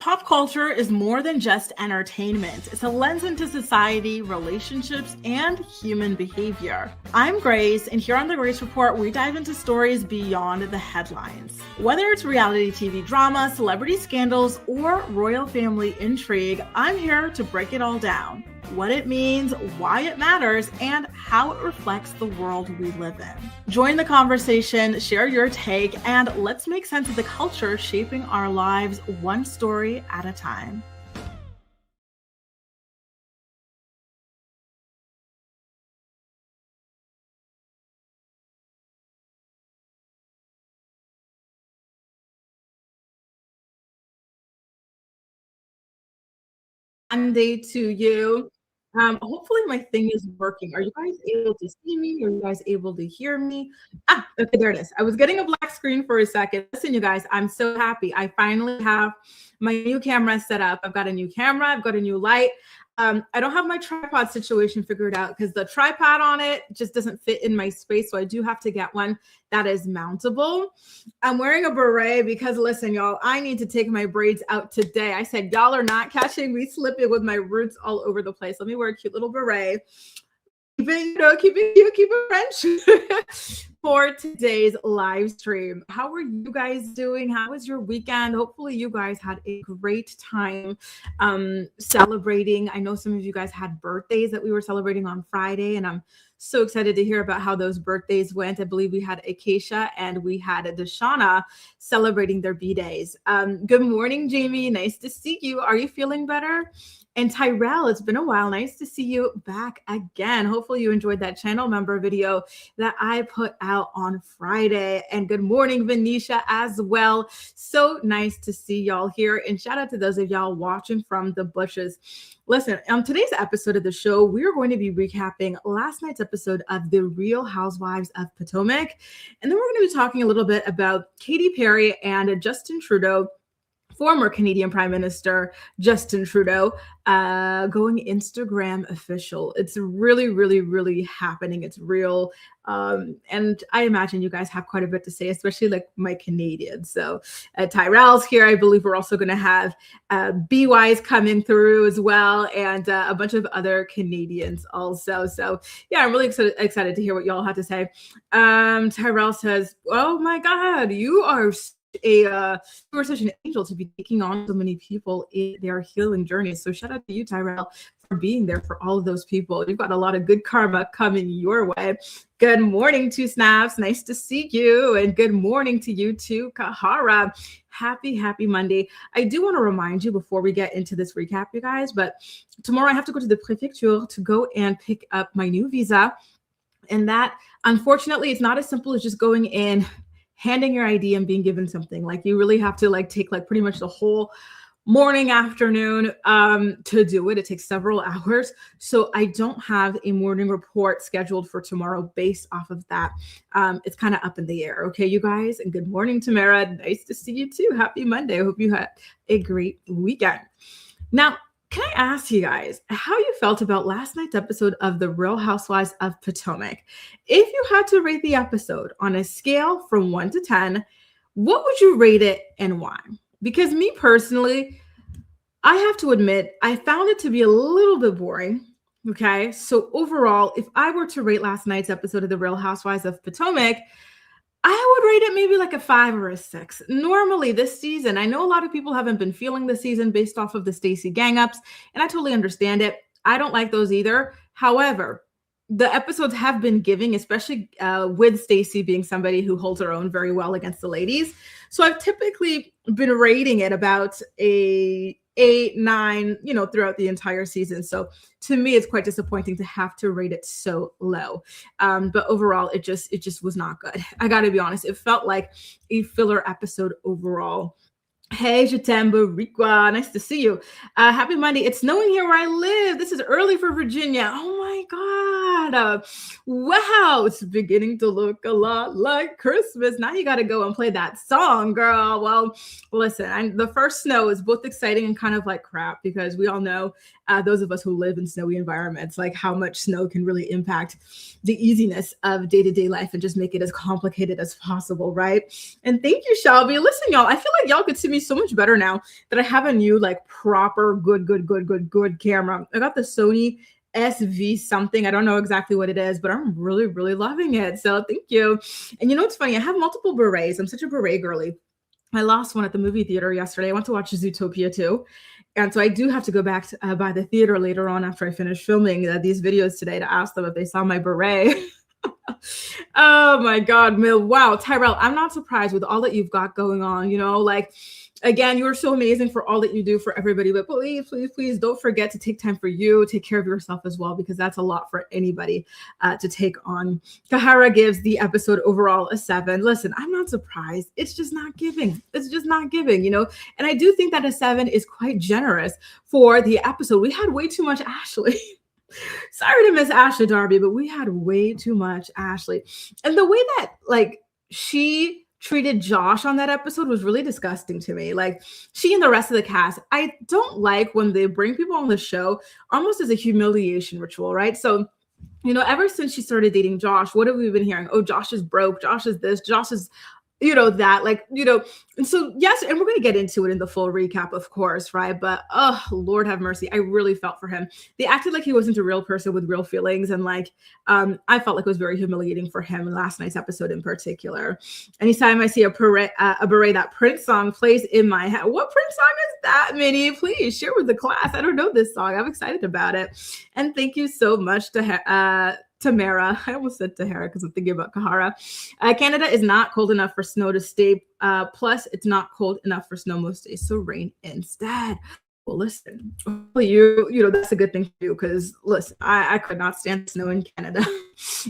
Pop culture is more than just entertainment. It's a lens into society, relationships, and human behavior. I'm Grace, and here on the Grace Report, we dive into stories beyond the headlines. Whether it's reality TV drama, celebrity scandals, or royal family intrigue, I'm here to break it all down. What it means, why it matters, and how it reflects the world we live in. Join the conversation, share your take, and let's make sense of the culture shaping our lives one story at a time. Monday to you. Hopefully my thing is working. Are you guys able to see me? Are you guys able to hear me? Okay, there it is. I was getting a black screen for a second. Listen, you guys, I'm so happy. I finally have my new camera set up. I've got a new camera. I've got a new light. I don't have my tripod situation figured out because the tripod on it just doesn't fit in my space. So I do have to get one that is mountable. I'm wearing a beret because listen, y'all, I need to take my braids out today. I said, y'all are not catching me slipping with my roots all over the place. Let me wear a cute little beret. Keep it cute, keep it French for today's live stream. How are you guys doing? How was your weekend? Hopefully you guys had a great time celebrating. I know some of you guys had birthdays that we were celebrating on Friday, and I'm so excited to hear about how those birthdays went. I believe we had Acacia and we had Deshauna celebrating their B-days. Good morning, Jamie. Nice to see you. Are you feeling better? And Tyrell, it's been a while. Nice to see you back again. Hopefully you enjoyed that channel member video that I put out on Friday. And good morning, Venetia, as well. So nice to see y'all here. And shout out to those of y'all watching from the bushes. Listen, on today's episode of the show, we are going to be recapping last night's episode of The Real Housewives of Potomac. And then we're going to be talking a little bit about Katy Perry and Justin Trudeau, former Canadian Prime Minister Justin Trudeau, going Instagram official. It's really, really, really happening. It's real. And I imagine you guys have quite a bit to say, especially like my Canadians. So Tyrell's here. I believe we're also going to have BY's coming through as well, and a bunch of other Canadians also. So yeah, I'm really excited to hear what y'all have to say. Tyrell says, oh my God, you are you are such an angel to be taking on so many people in their healing journey. So shout out to you, Tyrell, for being there for all of those people. You've got a lot of good karma coming your way. Good morning, Two Snaps. Nice to see you. And good morning to you too, Kahara. Happy Monday. I do want to remind you before we get into this recap, you guys, but tomorrow I have to go to the prefecture to go and pick up my new visa. And that, unfortunately, it's not as simple as just going in, handing your ID and being given something. Like you really have to like take like pretty much the whole morning, afternoon to do it. It takes several hours. So I don't have a morning report scheduled for tomorrow based off of that. It's kind of up in the air. Okay, you guys. And good morning, Tamara. Nice to see you too. Happy Monday. I hope you had a great weekend. Now, can I ask you guys how you felt about last night's episode of The Real Housewives of Potomac? If you had to rate the episode on a scale from 1 to 10, what would you rate it and why? Because me personally, I have to admit, I found it to be a little bit boring. Okay, so overall, if I were to rate last night's episode of The Real Housewives of Potomac, I would rate it maybe like a 5 or a 6. Normally this season, I know a lot of people haven't been feeling the season based off of the Stacy gang ups, and I totally understand it. I don't like those either. However, the episodes have been giving, especially with Stacy being somebody who holds her own very well against the ladies. So I've typically been rating it about a 8, 9, throughout the entire season. So to me, it's quite disappointing to have to rate it so low. But overall, it just was not good. I got to be honest. It felt like a filler episode overall. Hey, Jatamba Riqua, nice to see you. Happy Monday. It's snowing here where I live. This is early for Virginia. Oh my God. Wow, it's beginning to look a lot like Christmas. Now you got to go and play that song, girl. Well, listen, the first snow is both exciting and kind of like crap because we all know, those of us who live in snowy environments, like how much snow can really impact the easiness of day-to-day life and just make it as complicated as possible, right? And thank you, Shelby. Listen, y'all, I feel like y'all could see me me so much better now that I have a new like proper good camera. I got the Sony SV something. I don't know exactly what it is, but I'm really, really loving it. So thank you. And you know what's funny? I have multiple berets. I'm such a beret girly. I lost one at the movie theater yesterday. I went to watch Zootopia 2. And so I do have to go back to, by the theater later on after I finish filming these videos today to ask them if they saw my beret. Oh my God, Mill. Wow, Tyrell, I'm not surprised with all that you've got going on. You know, like, again, you're so amazing for all that you do for everybody. But please, please, please don't forget to take time for you, take care of yourself as well, because that's a lot for anybody to take on. Kahara gives the episode overall a 7. Listen, I'm not surprised. It's just not giving. It's just not giving, you know. And I do think that a 7 is quite generous for the episode. We had way too much Ashley. Sorry to miss Ashley Darby, but we had way too much Ashley. And the way that like she treated Josh on that episode was really disgusting to me. Like she and the rest of the cast, I don't like when they bring people on the show almost as a humiliation ritual, right? So, you know, ever since she started dating Josh, what have we been hearing? Oh, Josh is broke. Josh is this. Josh is, you know, that, like, you know, and so, yes, and we're going to get into it in the full recap, of course, right? But, oh, Lord have mercy. I really felt for him. They acted like he wasn't a real person with real feelings. And like, I felt like it was very humiliating for him in last night's episode in particular. Anytime I see a beret, that Prince song plays in my head. What Prince song is that, Minnie? Please share with the class. I don't know this song. I'm excited about it. And thank you so much to Tamara. I almost said Tahara because I'm thinking about Kahara. Canada is not cold enough for snow to stay. Plus, it's not cold enough for snow most days, so rain instead. Well, listen, you know, that's a good thing to do because, listen, I could not stand snow in Canada.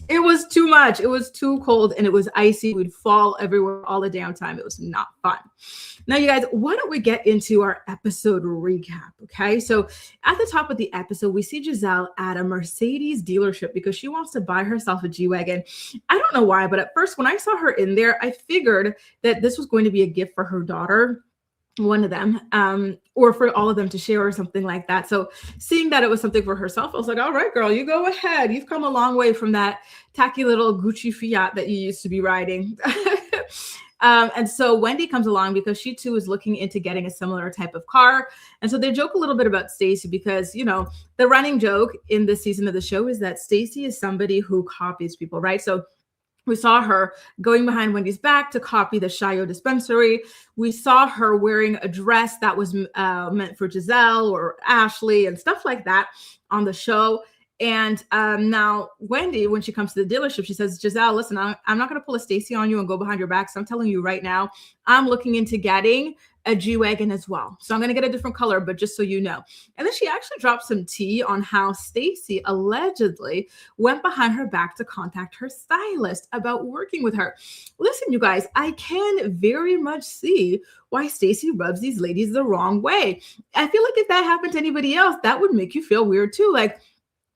It was too much. It was too cold and it was icy. We'd fall everywhere all the damn time. It was not fun. Now, you guys, why don't we get into our episode recap, okay? So at the top of the episode, we see Gizelle at a Mercedes dealership because she wants to buy herself a G-Wagon. I don't know why, but at first when I saw her in there, I figured that this was going to be a gift for her daughter, one of them, or for all of them to share or something like that. So seeing that it was something for herself, I was like, all right, girl, you go ahead. You've come a long way from that tacky little Gucci Fiat that you used to be riding. And so Wendy comes along because she too is looking into getting a similar type of car. And so they joke a little bit about Stacy because, you know, the running joke in this season of the show is that Stacy is somebody who copies people, right? So we saw her going behind Wendy's back to copy the Chaillot dispensary. We saw her wearing a dress that was meant for Gizelle or Ashley and stuff like that on the show. And now Wendy, when she comes to the dealership, she says, Gizelle, listen, I'm not going to pull a Stacy on you and go behind your back. So I'm telling you right now, I'm looking into getting a G-Wagon as well. So I'm going to get a different color, but just so you know. And then she actually dropped some tea on how Stacy allegedly went behind her back to contact her stylist about working with her. Listen, you guys, I can very much see why Stacy rubs these ladies the wrong way. I feel like if that happened to anybody else, that would make you feel weird too. Like,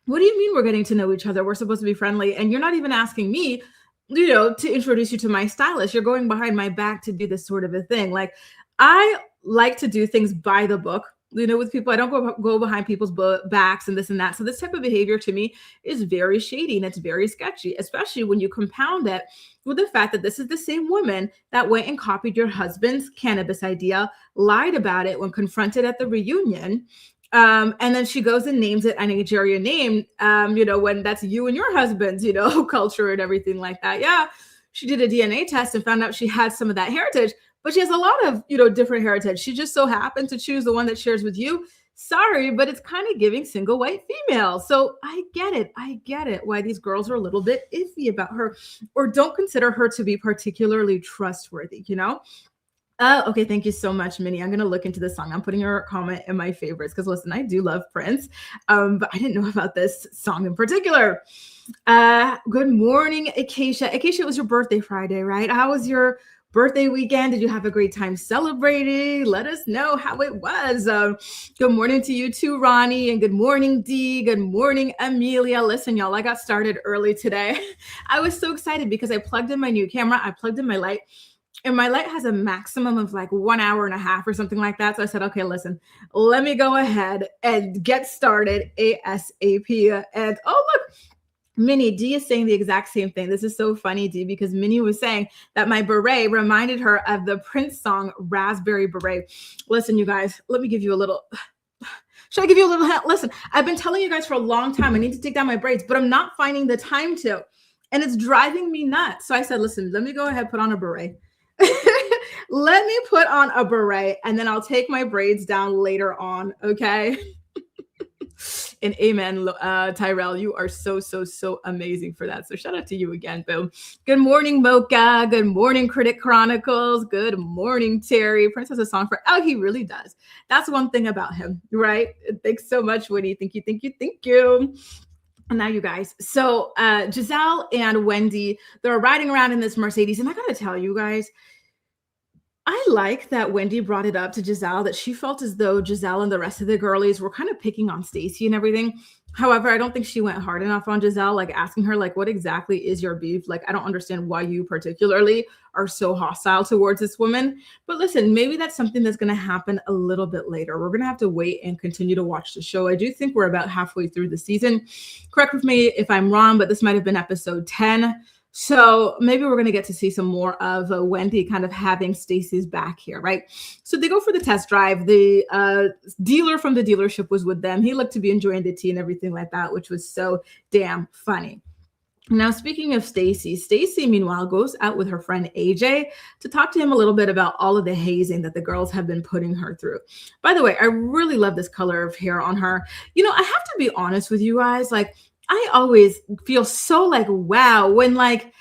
what do you mean we're getting to know each other? We're supposed to be friendly. And you're not even asking me, you know, to introduce you to my stylist. You're going behind my back to do this sort of a thing. Like, I like to do things by the book, you know, with people. I don't go behind people's backs and this and that. So this type of behavior to me is very shady and it's very sketchy, especially when you compound it with the fact that this is the same woman that went and copied your husband's cannabis idea, lied about it when confronted at the reunion. And then she goes and names it a Nigerian name, you know, when that's you and your husband's, you know, culture and everything like that. Yeah, she did a DNA test and found out she had some of that heritage, but she has a lot of, you know, different heritage. She just so happened to choose the one that shares with you. Sorry, but it's kind of giving single white female. So I get it why these girls are a little bit iffy about her or don't consider her to be particularly trustworthy, you know? Okay, thank you so much, Minnie. I'm going to look into this song. I'm putting your comment in my favorites because, listen, I do love Prince, but I didn't know about this song in particular. Good morning, Acacia. Acacia, it was your birthday Friday, right? How was your birthday weekend? Did you have a great time celebrating? Let us know how it was. Good morning to you too, Ronnie, and good morning, Dee. Good morning, Amelia. Listen, y'all, I got started early today. I was so excited because I plugged in my new camera. I plugged in my light. And my light has a maximum of like 1 hour and a half or something like that. So I said, okay, listen, let me go ahead and get started ASAP. And oh, look, Minnie, D is saying the exact same thing. This is so funny, D, because Minnie was saying that my beret reminded her of the Prince song, Raspberry Beret. Listen, you guys, let me give you a little... Should I give you a little hint? Listen, I've been telling you guys for a long time, I need to take down my braids, but I'm not finding the time to. And it's driving me nuts. So I said, listen, let me go ahead, put on a beret. Let me put on a beret, and then I'll take my braids down later on, okay? And amen, Tyrell, you are so amazing for that. So shout out to you again, boo. Good morning, Mocha. Good morning, Critic Chronicles. Good morning, Terry. Prince has a song for, oh, he really does. That's one thing about him, right? Thanks so much, Winnie. Thank you. And now you guys, so Gizelle and Wendy, they're riding around in this Mercedes. And I gotta tell you guys, I like that Wendy brought it up to Gizelle that she felt as though Gizelle and the rest of the girlies were kind of picking on Stacy and everything. However, I don't think she went hard enough on Gizelle, like asking her, like, what exactly is your beef? Like, I don't understand why you particularly are so hostile towards this woman. But listen, maybe that's something that's going to happen a little bit later. We're going to have to wait and continue to watch the show. I do think we're about halfway through the season. Correct with me if I'm wrong, but this might have been episode 10. So maybe we're going to get to see some more of Wendy kind of having Stacy's back here, right? So they go for the test drive. The dealer from the dealership was with them. He looked to be enjoying the tea and everything like that, which was so damn funny. Now, speaking of Stacy, Stacy, meanwhile, goes out with her friend AJ to talk to him a little bit about all of the hazing that the girls have been putting her through. By the way, I really love this color of hair on her. You know, I have to be honest with you guys, like, I always feel so like, wow, when I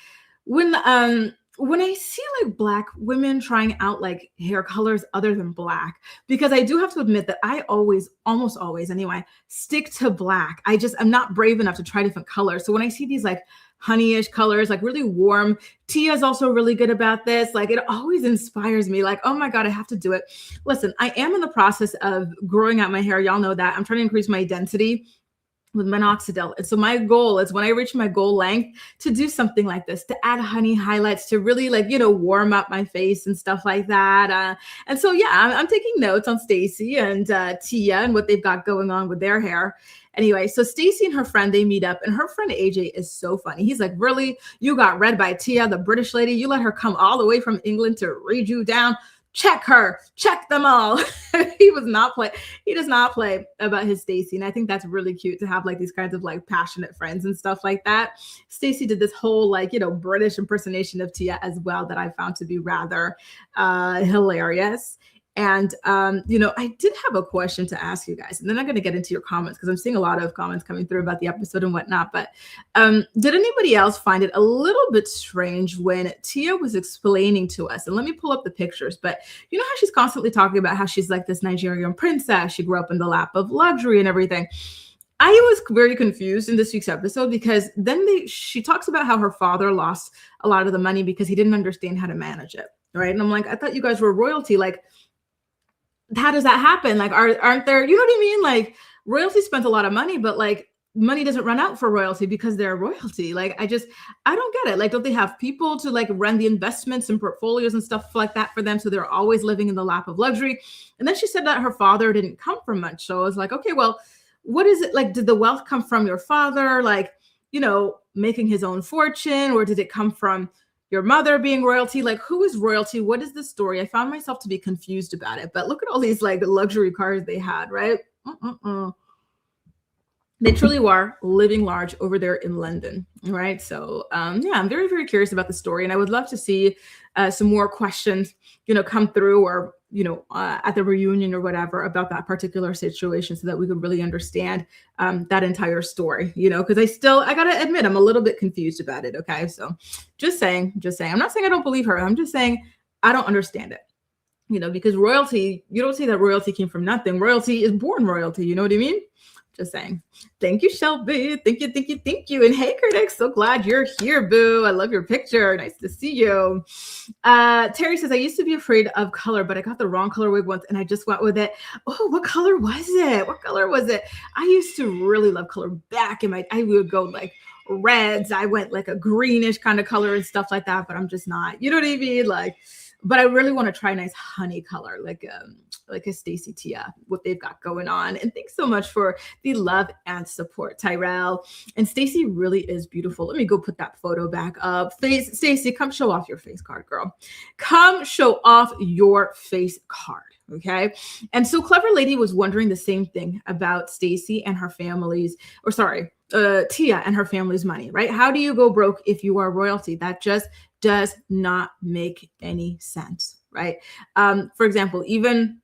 see like Black women trying out like hair colors other than black, because I do have to admit that I always, almost always anyway, stick to black. I'm not brave enough to try different colors. So when I see these like honeyish colors, like really warm, Tia is also really good about this. Like, it always inspires me, like, oh my God, I have to do it. Listen, I am in the process of growing out my hair. Y'all know that. I'm trying to increase my density with minoxidil. And so my goal is when I reach my goal length to do something like this, to add honey highlights, to really like, warm up my face and stuff like that. And so, yeah, I'm taking notes on Stacy and Tia and what they've got going on with their hair. Anyway, so Stacy and her friend, they meet up, and her friend AJ is so funny. He's like, really? You got read by Tia, the British lady? You let her come all the way from England to read you down? Check her, check them all. He does not play about his Stacy. And I think that's really cute to have like these kinds of like passionate friends and stuff like that. Stacy did this whole like, British impersonation of Tia as well that I found to be rather hilarious. And, I did have a question to ask you guys, and then I'm going to get into your comments because I'm seeing a lot of comments coming through about the episode and whatnot. But did anybody else find it a little bit strange when Tia was explaining to us? And let me pull up the pictures. But you know how she's constantly talking about how she's like this Nigerian princess. She grew up in the lap of luxury and everything. I was very confused in this week's episode because then she talks about how her father lost a lot of the money because he didn't understand how to manage it. Right. And I'm like, I thought you guys were royalty. Like, how does that happen? Like, aren't there, you know what I mean? Like, royalty spent a lot of money, but like money doesn't run out for royalty because they're royalty. Like, I don't get it. Like, don't they have people to like run the investments and portfolios and stuff like that for them? So they're always living in the lap of luxury. And then she said that her father didn't come from much. So I was like, okay, well, what is it? Like, did the wealth come from your father, like, making his own fortune, or did it come from your mother being royalty? Like, who is royalty? What is the story? I found myself to be confused about it. But look at all these like luxury cars they had, right? They truly were living large over there in London, right? So yeah, I'm very, very curious about the story, and I would love to see some more questions, come through, or at the reunion or whatever about that particular situation, so that we could really understand that entire story, because I gotta admit, I'm a little bit confused about it. Okay. So just saying, I'm not saying I don't believe her. I'm just saying I don't understand it, because royalty, you don't say that royalty came from nothing. Royalty is born royalty. You know what I mean? Just saying. Thank you, Shelby. Thank you. And hey, Critics, so glad you're here, boo. I love your picture. Nice to see you. Terry says, I used to be afraid of color, but I got the wrong color wig once and I just went with it. Oh, what color was it? I used to really love color back in I would go like reds. I went like a greenish kind of color and stuff like that, but I'm just not, you know what I mean? Like, but I really want to try a nice honey color, like a Stacy Tia, what they've got going on. And thanks so much for the love and support, Tyrell. And Stacy really is beautiful. Let me go put that photo back up. Stacy, come show off your face card, girl. Come show off your face card. Okay. And so Clever Lady was wondering the same thing about Stacy and her family's, or sorry, Tia and her family's money, right? How do you go broke if you are royalty? That just does not make any sense, right? For example, even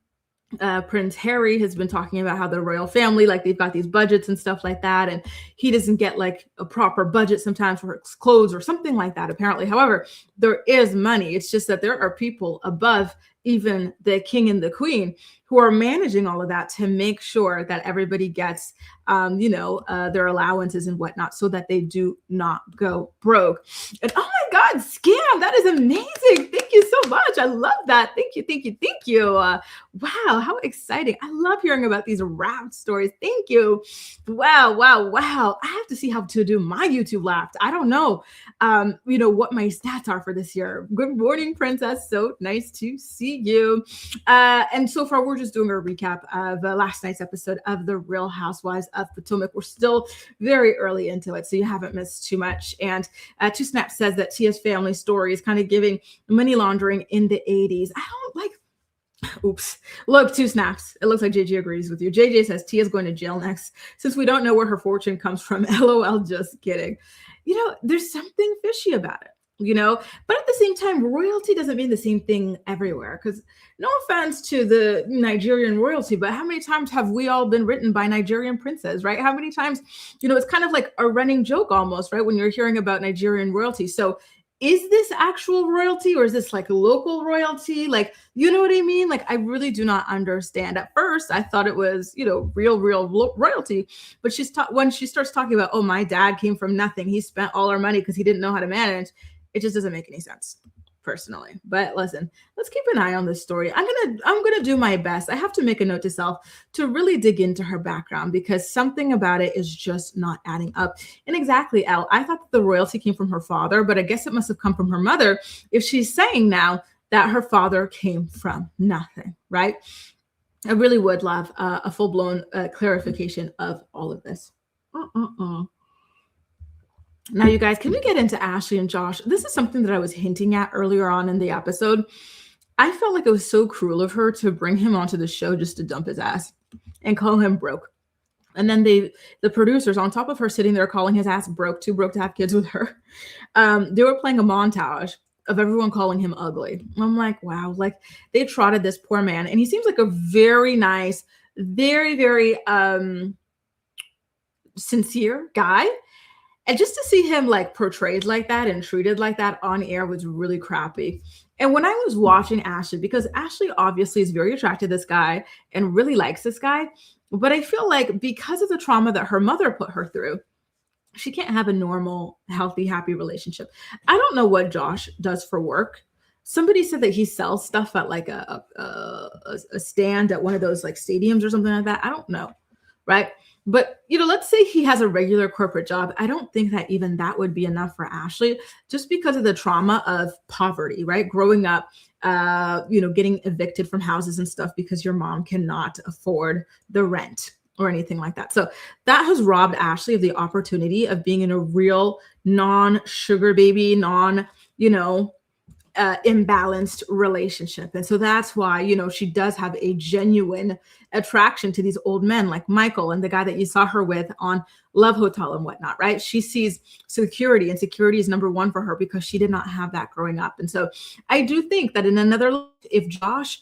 Prince Harry has been talking about how the royal family, like they've got these budgets and stuff like that, and he doesn't get like a proper budget sometimes for his clothes or something like that, apparently. However, there is money. It's just that there are people above even the king and the queen who are managing all of that to make sure that everybody gets, their allowances and whatnot so that they do not go broke. And oh my God, Scam, that is amazing. Thank you so much. I love that. Thank you, thank you, thank you. Wow, how exciting. I love hearing about these wrapped stories. Thank you. Wow, wow, wow. I have to see how to do my YouTube Wrapped. I don't know, what my stats are for this year. Good morning, Princess. So nice to see you. And so far, we're just doing a recap of last night's episode of The Real Housewives of Potomac. We're still very early into it, so you haven't missed too much. And Two Snaps says that Tia's family story is kind of giving money laundering in the 80s. I don't like. Oops. Look, Two Snaps. It looks like JJ agrees with you. JJ says Tia's going to jail next since we don't know where her fortune comes from. LOL, just kidding. There's something fishy about it. But at the same time, royalty doesn't mean the same thing everywhere, because no offense to the Nigerian royalty, but how many times have we all been written by Nigerian princes, right? How many times, it's kind of like a running joke almost, right? When you're hearing about Nigerian royalty. So is this actual royalty or is this like local royalty? Like, you know what I mean? Like, I really do not understand. At first, I thought it was, real royalty. But when she starts talking about, oh, my dad came from nothing. He spent all our money because he didn't know how to manage. It just doesn't make any sense, personally. But listen, let's keep an eye on this story. I'm gonna do my best. I have to make a note to self to really dig into her background, because something about it is just not adding up. And exactly, Elle, I thought that the royalty came from her father, but I guess it must have come from her mother if she's saying now that her father came from nothing, right? I really would love a full-blown clarification of all of this. Now, you guys, can we get into Ashley and Josh? This is something that I was hinting at earlier on in the episode. I felt like it was so cruel of her to bring him onto the show just to dump his ass and call him broke. And then the producers, on top of her sitting there calling his ass broke, too broke to have kids with her, they were playing a montage of everyone calling him ugly. I'm like, wow, like they trotted this poor man. And he seems like a very nice, very, very sincere guy. And just to see him like portrayed like that and treated like that on air was really crappy. And when I was watching Ashley, because Ashley obviously is very attracted to this guy and really likes this guy, but I feel like because of the trauma that her mother put her through, she can't have a normal, healthy, happy relationship. I don't know what Josh does for work. Somebody said that he sells stuff at like a stand at one of those like stadiums or something like that. I don't know, right? But, let's say he has a regular corporate job. I don't think that even that would be enough for Ashley, just because of the trauma of poverty, right? Growing up, getting evicted from houses and stuff because your mom cannot afford the rent or anything like that. So that has robbed Ashley of the opportunity of being in a real non-sugar baby, imbalanced relationship. And so that's why, she does have a genuine attraction to these old men like Michael and the guy that you saw her with on Love Hotel and whatnot, right? She sees security, and security is number one for her because she did not have that growing up. And so I do think that in another life, if Josh,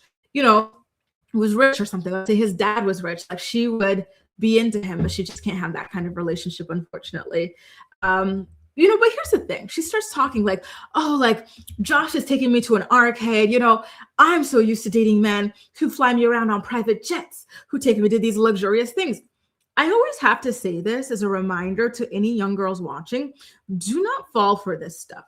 was rich or something, let's say his dad was rich, like she would be into him, but she just can't have that kind of relationship, unfortunately. But here's the thing. She starts talking like, oh, like Josh is taking me to an arcade. I'm so used to dating men who fly me around on private jets, who take me to these luxurious things. I always have to say this as a reminder to any young girls watching, do not fall for this stuff.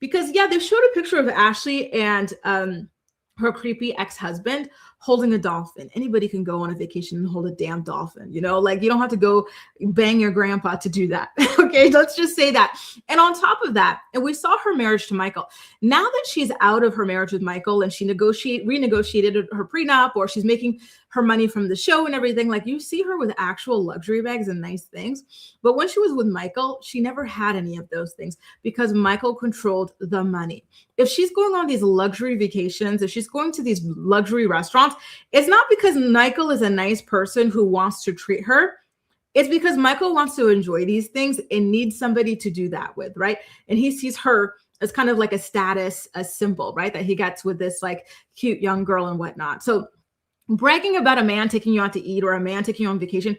Because yeah, they showed a picture of Ashley and her creepy ex-husband holding a dolphin. Anybody can go on a vacation and hold a damn dolphin, you know, like you don't have to go bang your grandpa to do that. Okay, let's just say that. And on top of that, and we saw her marriage to Michael. Now that she's out of her marriage with Michael and she renegotiated her prenup, or she's making her money from the show and everything, like you see her with actual luxury bags and nice things. But when she was with Michael, she never had any of those things because Michael controlled the money. If she's going on these luxury vacations, if she's going to these luxury restaurants, it's not because Michael is a nice person who wants to treat her. It's because Michael wants to enjoy these things and needs somebody to do that with, right? And he sees her as kind of like a status, a symbol, right? That he gets with this like cute young girl and whatnot. So bragging about a man taking you out to eat or a man taking you on vacation,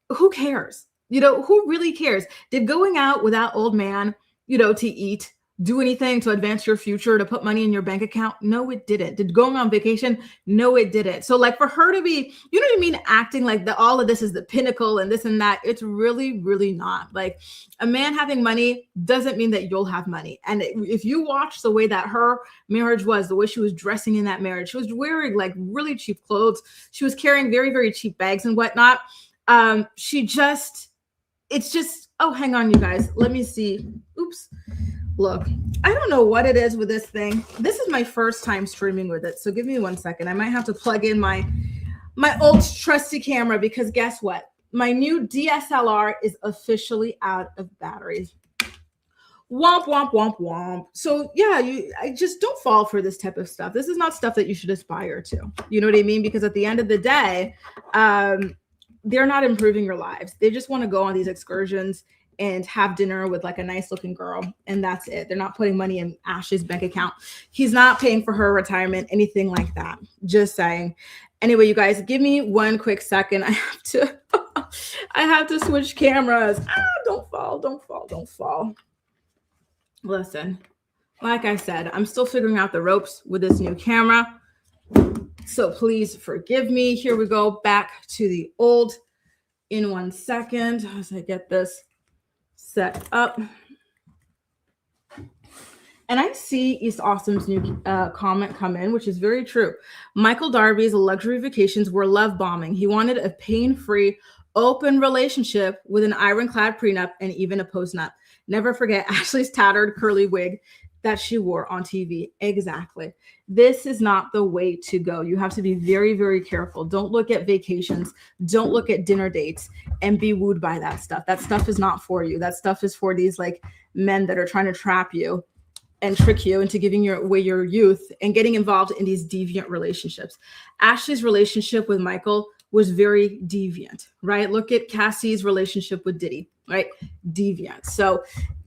who cares? You know, who really cares? Did going out with that old man, you know, to eat, do anything to advance your future, to put money in your bank account? No, it didn't. Did going on vacation? No, it didn't. So like for her to be, you know what I mean, acting like all of this is the pinnacle and this and that, it's really, really not. Like a man having money doesn't mean that you'll have money. And if you watch the way that her marriage was, the way she was dressing in that marriage, she was wearing like really cheap clothes. She was carrying very, very cheap bags and whatnot. It's just, oh, hang on, you guys. Let me see. Oops. Look, I don't know what it is with this thing. This is my first time streaming with it. So give me 1 second. I might have to plug in my old trusty camera because guess what? My new DSLR is officially out of batteries. Womp, womp, womp, womp. So yeah, I just don't fall for this type of stuff. This is not stuff that you should aspire to. You know what I mean? Because at the end of the day, they're not improving your lives. They just want to go on these excursions and have dinner with like a nice looking girl. And that's it. They're not putting money in Ashley's bank account. He's not paying for her retirement, anything like that. Just saying. Anyway, you guys, give me 1 quick second. I have to switch cameras. Don't fall. Listen, like I said, I'm still figuring out the ropes with this new camera. So please forgive me. Here we go back to the old in 1 second as I get this set up. And I see East Awesome's new comment come in, which is very true. Michael Darby's luxury vacations were love bombing. He wanted a pain-free, open relationship with an ironclad prenup and even a postnup. Never forget Ashley's tattered curly wig that she wore on TV. Exactly. This is not the way to go. You have to be very, very careful. Don't look at vacations. Don't look at dinner dates and be wooed by that stuff. That stuff is not for you. That stuff is for these like men that are trying to trap you and trick you into giving away your youth and getting involved in these deviant relationships. Ashley's relationship with Michael was very deviant, right? Look at Cassie's relationship with Diddy, right? Deviant. So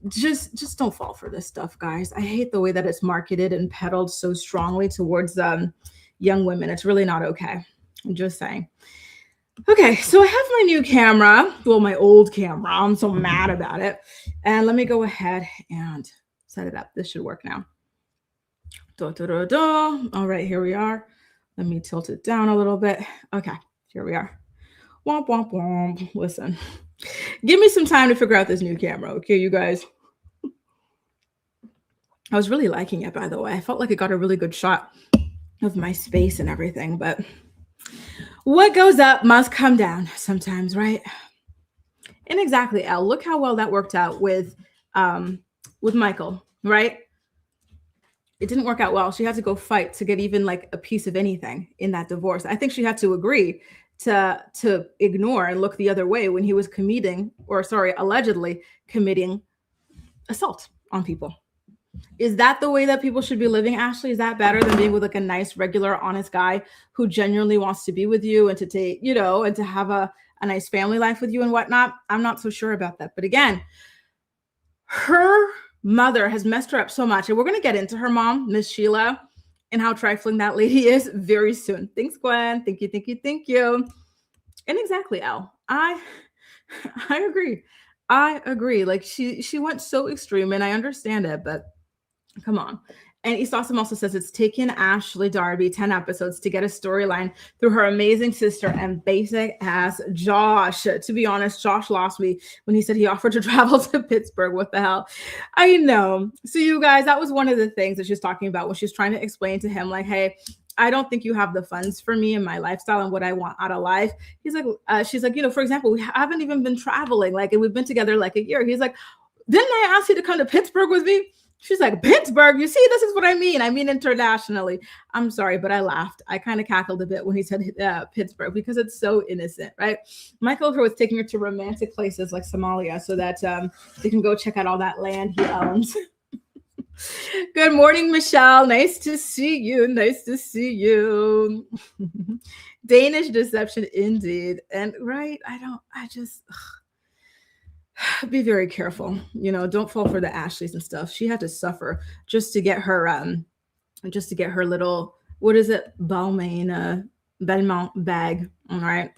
just don't fall for this stuff, guys. I hate the way that it's marketed and peddled so strongly towards young women. It's really not okay. I'm just saying. Okay, so I have my new camera. Well, my old camera. I'm so mad about it. And let me go ahead and set it up. This should work now. All right, here we are. Let me tilt it down a little bit. Okay, here we are. Womp, womp, womp. Listen, give me some time to figure out this new camera. Okay, you guys. I was really liking it, by the way. I felt like it got a really good shot of my space and everything, but what goes up must come down sometimes, right? And exactly, Elle, look how well that worked out with Michael, right? It didn't work out well. She had to go fight to get even like a piece of anything in that divorce. I think she had to agree to ignore and look the other way when he was allegedly committing assault on people. Is that the way that people should be living, Ashley? Is that better than being with like a nice, regular, honest guy who genuinely wants to be with you and to take, you know, and to have a nice family life with you and whatnot? I'm not so sure about that. But again, her mother has messed her up so much. And we're going to get into her mom, Miss Sheila, and how trifling that lady is very soon. Thanks, Gwen. Thank you. And exactly, Elle. I agree. Like she went so extreme, and I understand it, but come on. And East Awesome also says it's taken Ashley Darby 10 episodes to get a storyline through her amazing sister and basic ass Josh. To be honest, Josh lost me when he said he offered to travel to Pittsburgh. What the hell? I know. So you guys, that was one of the things that she was talking about when she was trying to explain to him, like, hey, I don't think you have the funds for me and my lifestyle and what I want out of life. He's like, she's like, for example, we haven't even been traveling. Like, and we've been together like a year. He's like, didn't I ask you to come to Pittsburgh with me? She's like, Pittsburgh, you see, this is what I mean. I mean internationally. I'm sorry, but I laughed. I kind of cackled a bit when he said Pittsburgh because it's so innocent, right? Michael was taking her to romantic places like Somalia so that they can go check out all that land he owns. Good morning, Michelle. Nice to see you. Nice to see you. Danish deception indeed. And right, be very careful. Don't fall for the Ashleys and stuff. She had to suffer just to get her little, what is it? Balmain bag. All right.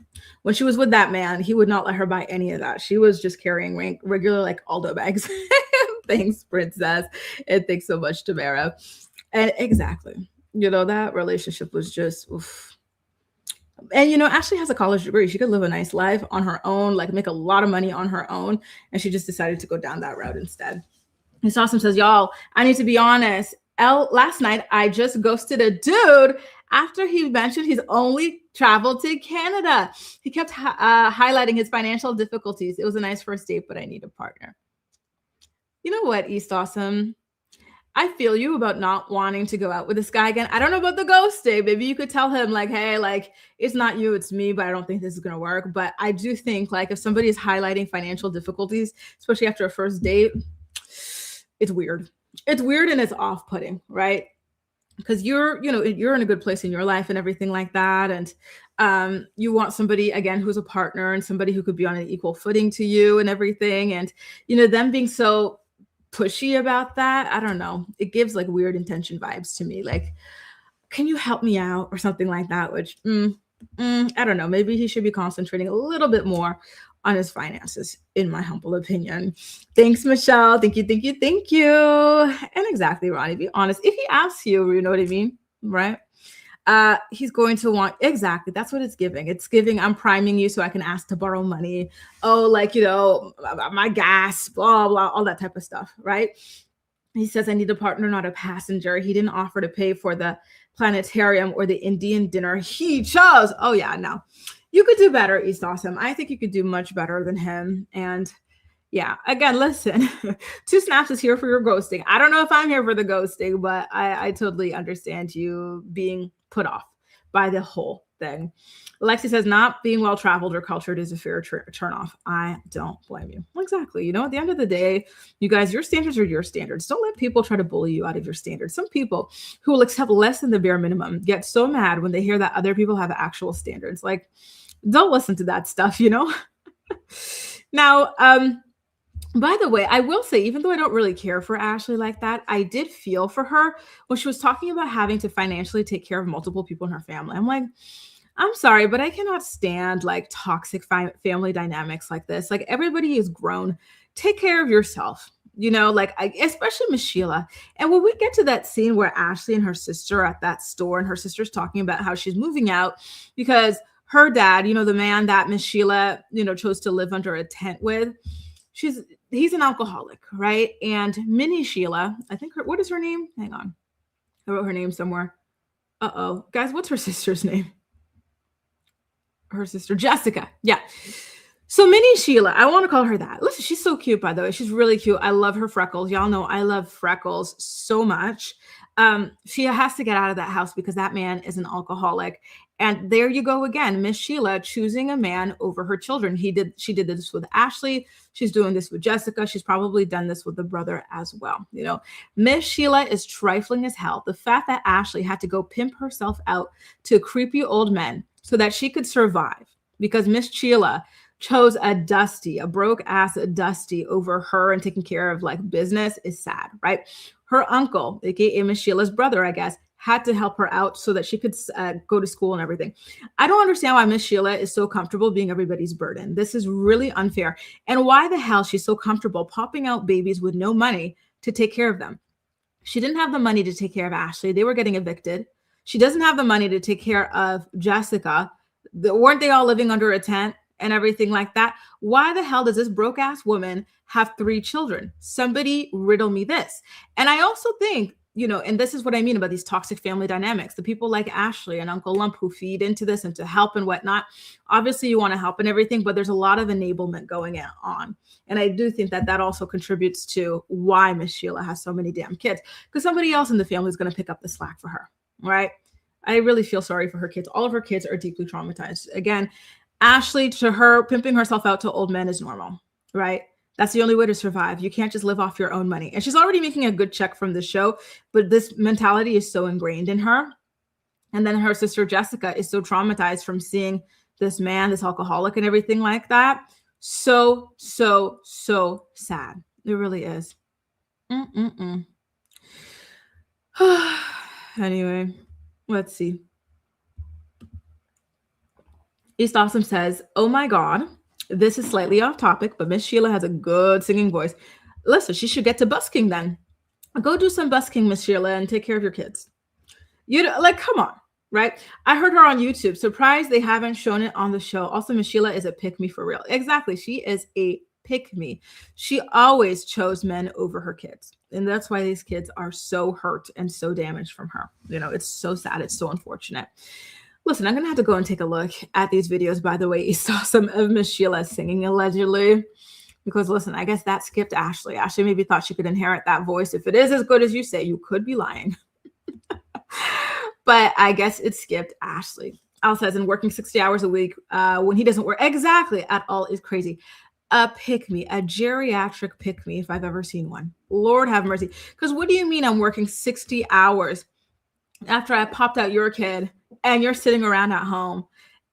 When she was with that man, he would not let her buy any of that. She was just carrying regular like Aldo bags. Thanks, princess. And thanks so much, Tamara. And exactly, that relationship was just, oof. And, Ashley has a college degree. She could live a nice life on her own, like make a lot of money on her own. And she just decided to go down that route instead. Miss Awesome says, y'all, I need to be honest. Last night, I just ghosted a dude after he mentioned he's only traveled to Canada. He kept highlighting his financial difficulties. It was a nice first date, but I need a partner. You know what, East Awesome? I feel you about not wanting to go out with this guy again. I don't know about the ghosting. Maybe you could tell him like, hey, like, it's not you, it's me, but I don't think this is going to work. But I do think like if somebody is highlighting financial difficulties, especially after a first date, it's weird. It's weird and it's off-putting, right? Because you're in a good place in your life and everything like that. And you want somebody, again, who's a partner and somebody who could be on an equal footing to you and everything. And, them being so pushy about that, I don't know. It gives like weird intention vibes to me. Like, can you help me out or something like that? Which, I don't know. Maybe he should be concentrating a little bit more on his finances, in my humble opinion. Thanks, Michelle. Thank you. And exactly, Ronnie, be honest. If he asks you, you know what I mean? Right? He's going to want, exactly. That's what it's giving. It's giving, I'm priming you so I can ask to borrow money. Oh, like, my gas, blah, blah, all that type of stuff. Right. He says, I need a partner, not a passenger. He didn't offer to pay for the planetarium or the Indian dinner. He chose. Oh yeah, no, you could do better, East Awesome. I think you could do much better than him. And yeah, again, listen, 2 snaps is here for your ghosting. I don't know if I'm here for the ghosting, but I totally understand you being put off by the whole thing. Lexi says, not being well-traveled or cultured is a fair turn-off. I don't blame you. Exactly. At the end of the day, you guys, your standards are your standards. Don't let people try to bully you out of your standards. Some people who will accept less than the bare minimum get so mad when they hear that other people have actual standards. Like, don't listen to that stuff, Now, by the way, I will say, even though I don't really care for Ashley like that, I did feel for her when she was talking about having to financially take care of multiple people in her family. I'm like, I'm sorry, but I cannot stand like toxic family dynamics like this. Like, everybody is grown. Take care of yourself, especially Miss Sheila. And when we get to that scene where Ashley and her sister are at that store and her sister's talking about how she's moving out because her dad, the man that Miss Sheila, chose to live under a tent with, he's an alcoholic, right? And Minnie Sheila, I think what is her name? Hang on. I wrote her name somewhere. Uh-oh. Guys, what's her sister's name? Her sister, Jessica. Yeah. So Minnie Sheila, I want to call her that. Listen, she's so cute, by the way. She's really cute. I love her freckles. Y'all know I love freckles so much. She has to get out of that house because that man is an alcoholic. And there you go again, Miss Sheila choosing a man over her children. She did this with Ashley. She's doing this with Jessica. She's probably done this with the brother as well. Miss Sheila is trifling as hell. The fact that Ashley had to go pimp herself out to creepy old men so that she could survive because Miss Sheila chose a broke ass Dusty over her and taking care of like business is sad, right? Her uncle, aka Miss Sheila's brother, I guess, had to help her out so that she could go to school and everything. I don't understand why Miss Sheila is so comfortable being everybody's burden. This is really unfair. And why the hell she's so comfortable popping out babies with no money to take care of them. She didn't have the money to take care of Ashley. They were getting evicted. She doesn't have the money to take care of Jessica. Weren't they all living under a tent and everything like that? Why the hell does this broke ass woman have 3 children? Somebody riddle me this. And I also think and this is what I mean about these toxic family dynamics. The people like Ashley and Uncle Lump who feed into this and to help and whatnot. Obviously, you want to help and everything, but there's a lot of enablement going on. And I do think that also contributes to why Miss Sheila has so many damn kids, because somebody else in the family is going to pick up the slack for her, right? I really feel sorry for her kids. All of her kids are deeply traumatized. Again, Ashley, to her, pimping herself out to old men is normal, right? That's the only way to survive. You can't just live off your own money. And she's already making a good check from the show, but this mentality is so ingrained in her. And then her sister Jessica is so traumatized from seeing this man, this alcoholic and everything like that. So sad. It really is. Anyway, let's see. East Awesome says, oh my God, this is slightly off topic, but Miss Sheila has a good singing voice. Listen, she should get to busking then. Go do some busking, Miss Sheila, and take care of your kids. Come on, right? I heard her on YouTube. Surprised they haven't shown it on the show. Also, Miss Sheila is a pick-me for real. Exactly. She is a pick-me. She always chose men over her kids. And that's why these kids are so hurt and so damaged from her. It's so sad. It's so unfortunate. Listen, I'm going to have to go and take a look at these videos, by the way. You saw some of Miss Sheila singing allegedly. Because listen, I guess that skipped Ashley. Ashley maybe thought she could inherit that voice. If it is as good as you say, you could be lying. But I guess it skipped Ashley. Al says, and working 60 hours a week when he doesn't work exactly at all is crazy. A pick-me, a geriatric pick-me, if I've ever seen one. Lord have mercy. Because what do you mean I'm working 60 hours after I popped out your kid and you're sitting around at home?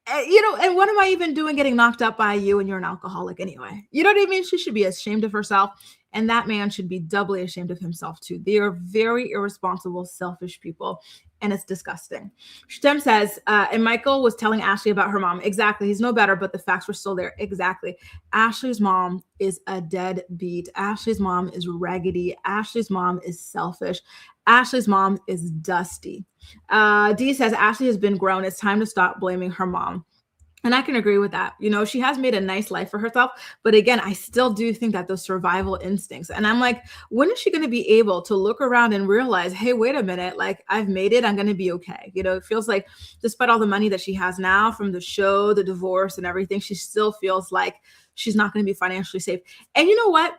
And what am I even doing getting knocked up by you and you're an alcoholic anyway? You know what I mean? She should be ashamed of herself. And that man should be doubly ashamed of himself too. They are very irresponsible, selfish people. And it's disgusting. Stem says, and Michael was telling Ashley about her mom. Exactly. He's no better, but the facts were still there. Exactly. Ashley's mom is a deadbeat. Ashley's mom is raggedy. Ashley's mom is selfish. Ashley's mom is dusty. Dee says, Ashley has been grown. It's time to stop blaming her mom. And I can agree with that. She has made a nice life for herself. But again, I still do think that those survival instincts. And I'm like, when is she going to be able to look around and realize, hey, wait a minute, like I've made it. I'm going to be okay. It feels like despite all the money that she has now from the show, the divorce and everything, she still feels like she's not going to be financially safe. And you know what?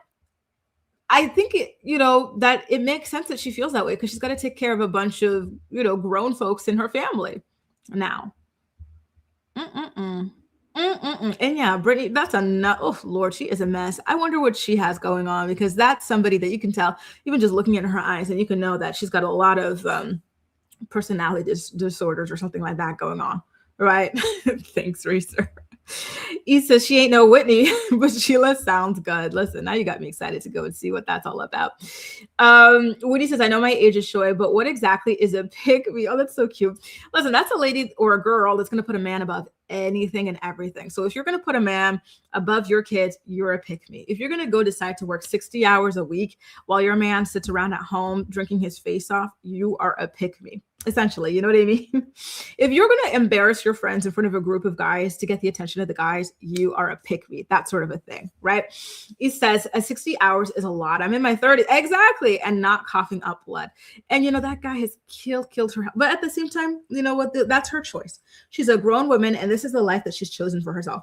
I think that it makes sense that she feels that way because she's got to take care of a bunch of, grown folks in her family now. And yeah, Brittany, that's oh Lord, she is a mess. I wonder what she has going on, because that's somebody that you can tell even just looking at her eyes, and you can know that she's got a lot of personality disorders or something like that going on, right? Thanks, Reeser. He says she ain't no Whitney, but Sheila sounds good. Listen, now you got me excited to go and see what that's all about. Woody says, I know my age is shy, but what exactly is a pick-me? Oh, that's so cute. Listen, that's a lady or a girl that's going to put a man above anything and everything. So if you're going to put a man above your kids, you're a pick-me. If you're going to decide to work 60 hours a week while your man sits around at home drinking his face off, you are a pick-me. Essentially, you know what I mean? If you're going to embarrass your friends in front of a group of guys to get the attention of the guys, you are a pick-me. That sort of a thing, right? He says, 60 hours is a lot. I'm in my 30s. Exactly. And not coughing up blood. And, that guy has killed her. But at the same time, you know what? That's her choice. She's a grown woman, and this is the life that she's chosen for herself.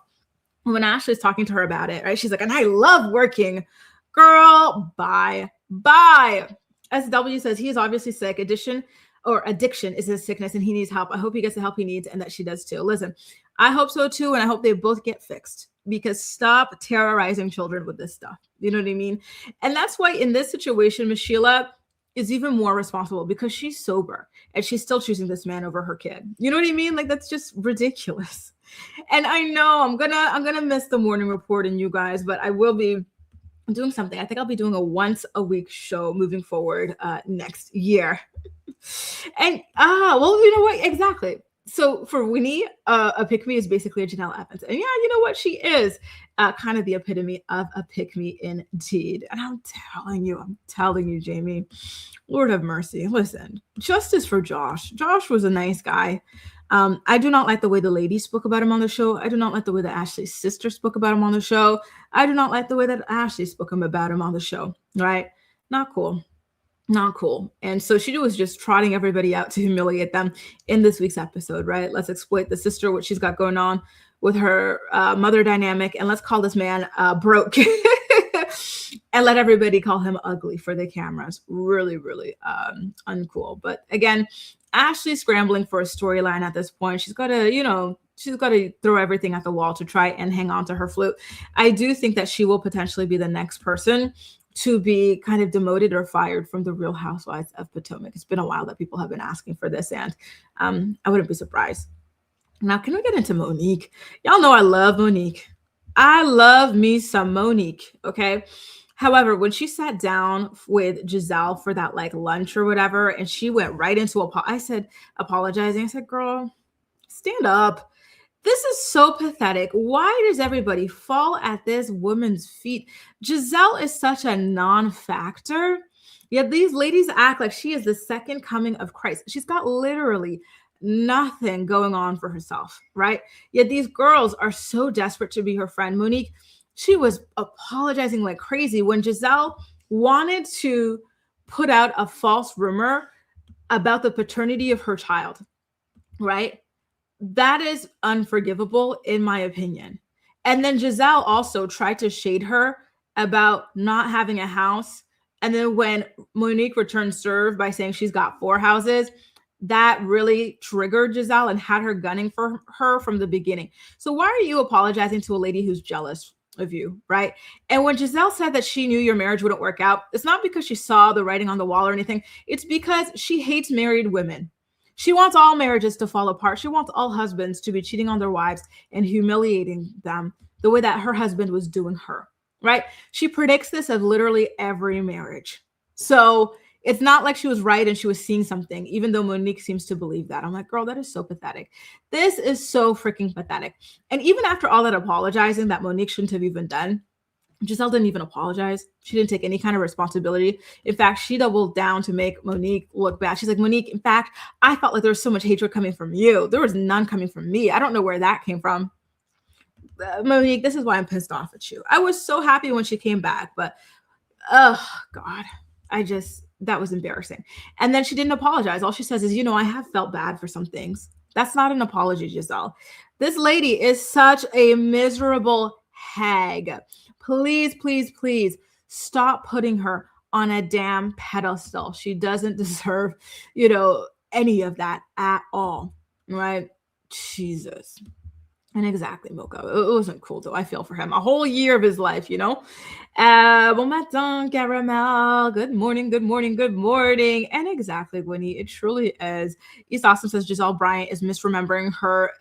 When Ashley's talking to her about it, right? She's like, and I love working. Girl, bye. SW says, he is obviously sick. Addiction is his sickness and he needs help. I hope he gets the help he needs and that she does too. Listen, I hope so too. And I hope they both get fixed, because stop terrorizing children with this stuff. You know what I mean? And that's why in this situation, Miss Sheila is even more responsible, because she's sober and she's still choosing this man over her kid. You know what I mean? Like, that's just ridiculous. And I know I'm gonna miss the morning report and you guys, but I will be doing something. I think I'll be doing a once a week show moving forward next year. And well, you know what? Exactly. So for Winnie, a pick-me is basically a Janelle Evans. And yeah, you know what? She is kind of the epitome of a pick-me indeed. And I'm telling you, Jamie, Lord have mercy. Listen, justice for Josh. Josh was a nice guy. I do not like the way the ladies spoke about him on the show. I do not like the way that Ashley's sister spoke about him on the show. I do not like the way that Ashley spoke about him on the show, right? Not cool. Not cool. And so she was just trotting everybody out to humiliate them in this week's episode, right? Let's exploit the sister, what she's got going on with her mother dynamic, and let's call this man broke and let everybody call him ugly for the cameras. Really, really uncool. But again, Ashley's scrambling for a storyline at this point. She's got to, she's got to throw everything at the wall to try and hang on to her flute. I do think that she will potentially be the next person to be kind of demoted or fired from the Real Housewives of Potomac. It's been a while that people have been asking for this, and I wouldn't be surprised. Now, can we get into Monique? Y'all know I love Monique. I love me some Monique, okay? However, when she sat down with Gizelle for that like lunch or whatever, and she went right into apologizing. I said, girl, stand up. This is so pathetic. Why does everybody fall at this woman's feet? Gizelle is such a non-factor, yet these ladies act like she is the second coming of Christ. She's got literally nothing going on for herself, right? Yet these girls are so desperate to be her friend. Monique, she was apologizing like crazy when Gizelle wanted to put out a false rumor about the paternity of her child, right? That is unforgivable, in my opinion. And then Gizelle also tried to shade her about not having a house. And then when Monique returned serve by saying she's got 4 houses, that really triggered Gizelle and had her gunning for her from the beginning. So why are you apologizing to a lady who's jealous of you, right? And when Gizelle said that she knew your marriage wouldn't work out, it's not because she saw the writing on the wall or anything. It's because she hates married women. She wants all marriages to fall apart. She wants all husbands to be cheating on their wives and humiliating them the way that her husband was doing her, right? She predicts this of literally every marriage. So it's not like she was right and she was seeing something, even though Monique seems to believe that. I'm like, girl, that is so pathetic. This is so freaking pathetic. And even after all that apologizing that Monique shouldn't have even done, Gizelle didn't even apologize. She didn't take any kind of responsibility. In fact, she doubled down to make Monique look bad. She's like, Monique, in fact, I felt like there was so much hatred coming from you. There was none coming from me. I don't know where that came from. Monique, this is why I'm pissed off at you. I was so happy when she came back, but oh God, that was embarrassing. And then she didn't apologize. All she says is, I have felt bad for some things. That's not an apology, Gizelle. This lady is such a miserable hag. Please, please, please stop putting her on a damn pedestal. She doesn't deserve, any of that at all, right? Jesus. And exactly, Mocha. It wasn't cool, though. I feel for him. A whole year of his life, Bon matin, caramel. Good morning, good morning, good morning. And exactly, Winnie, it truly is. East Austin says Gizelle Bryant is misremembering her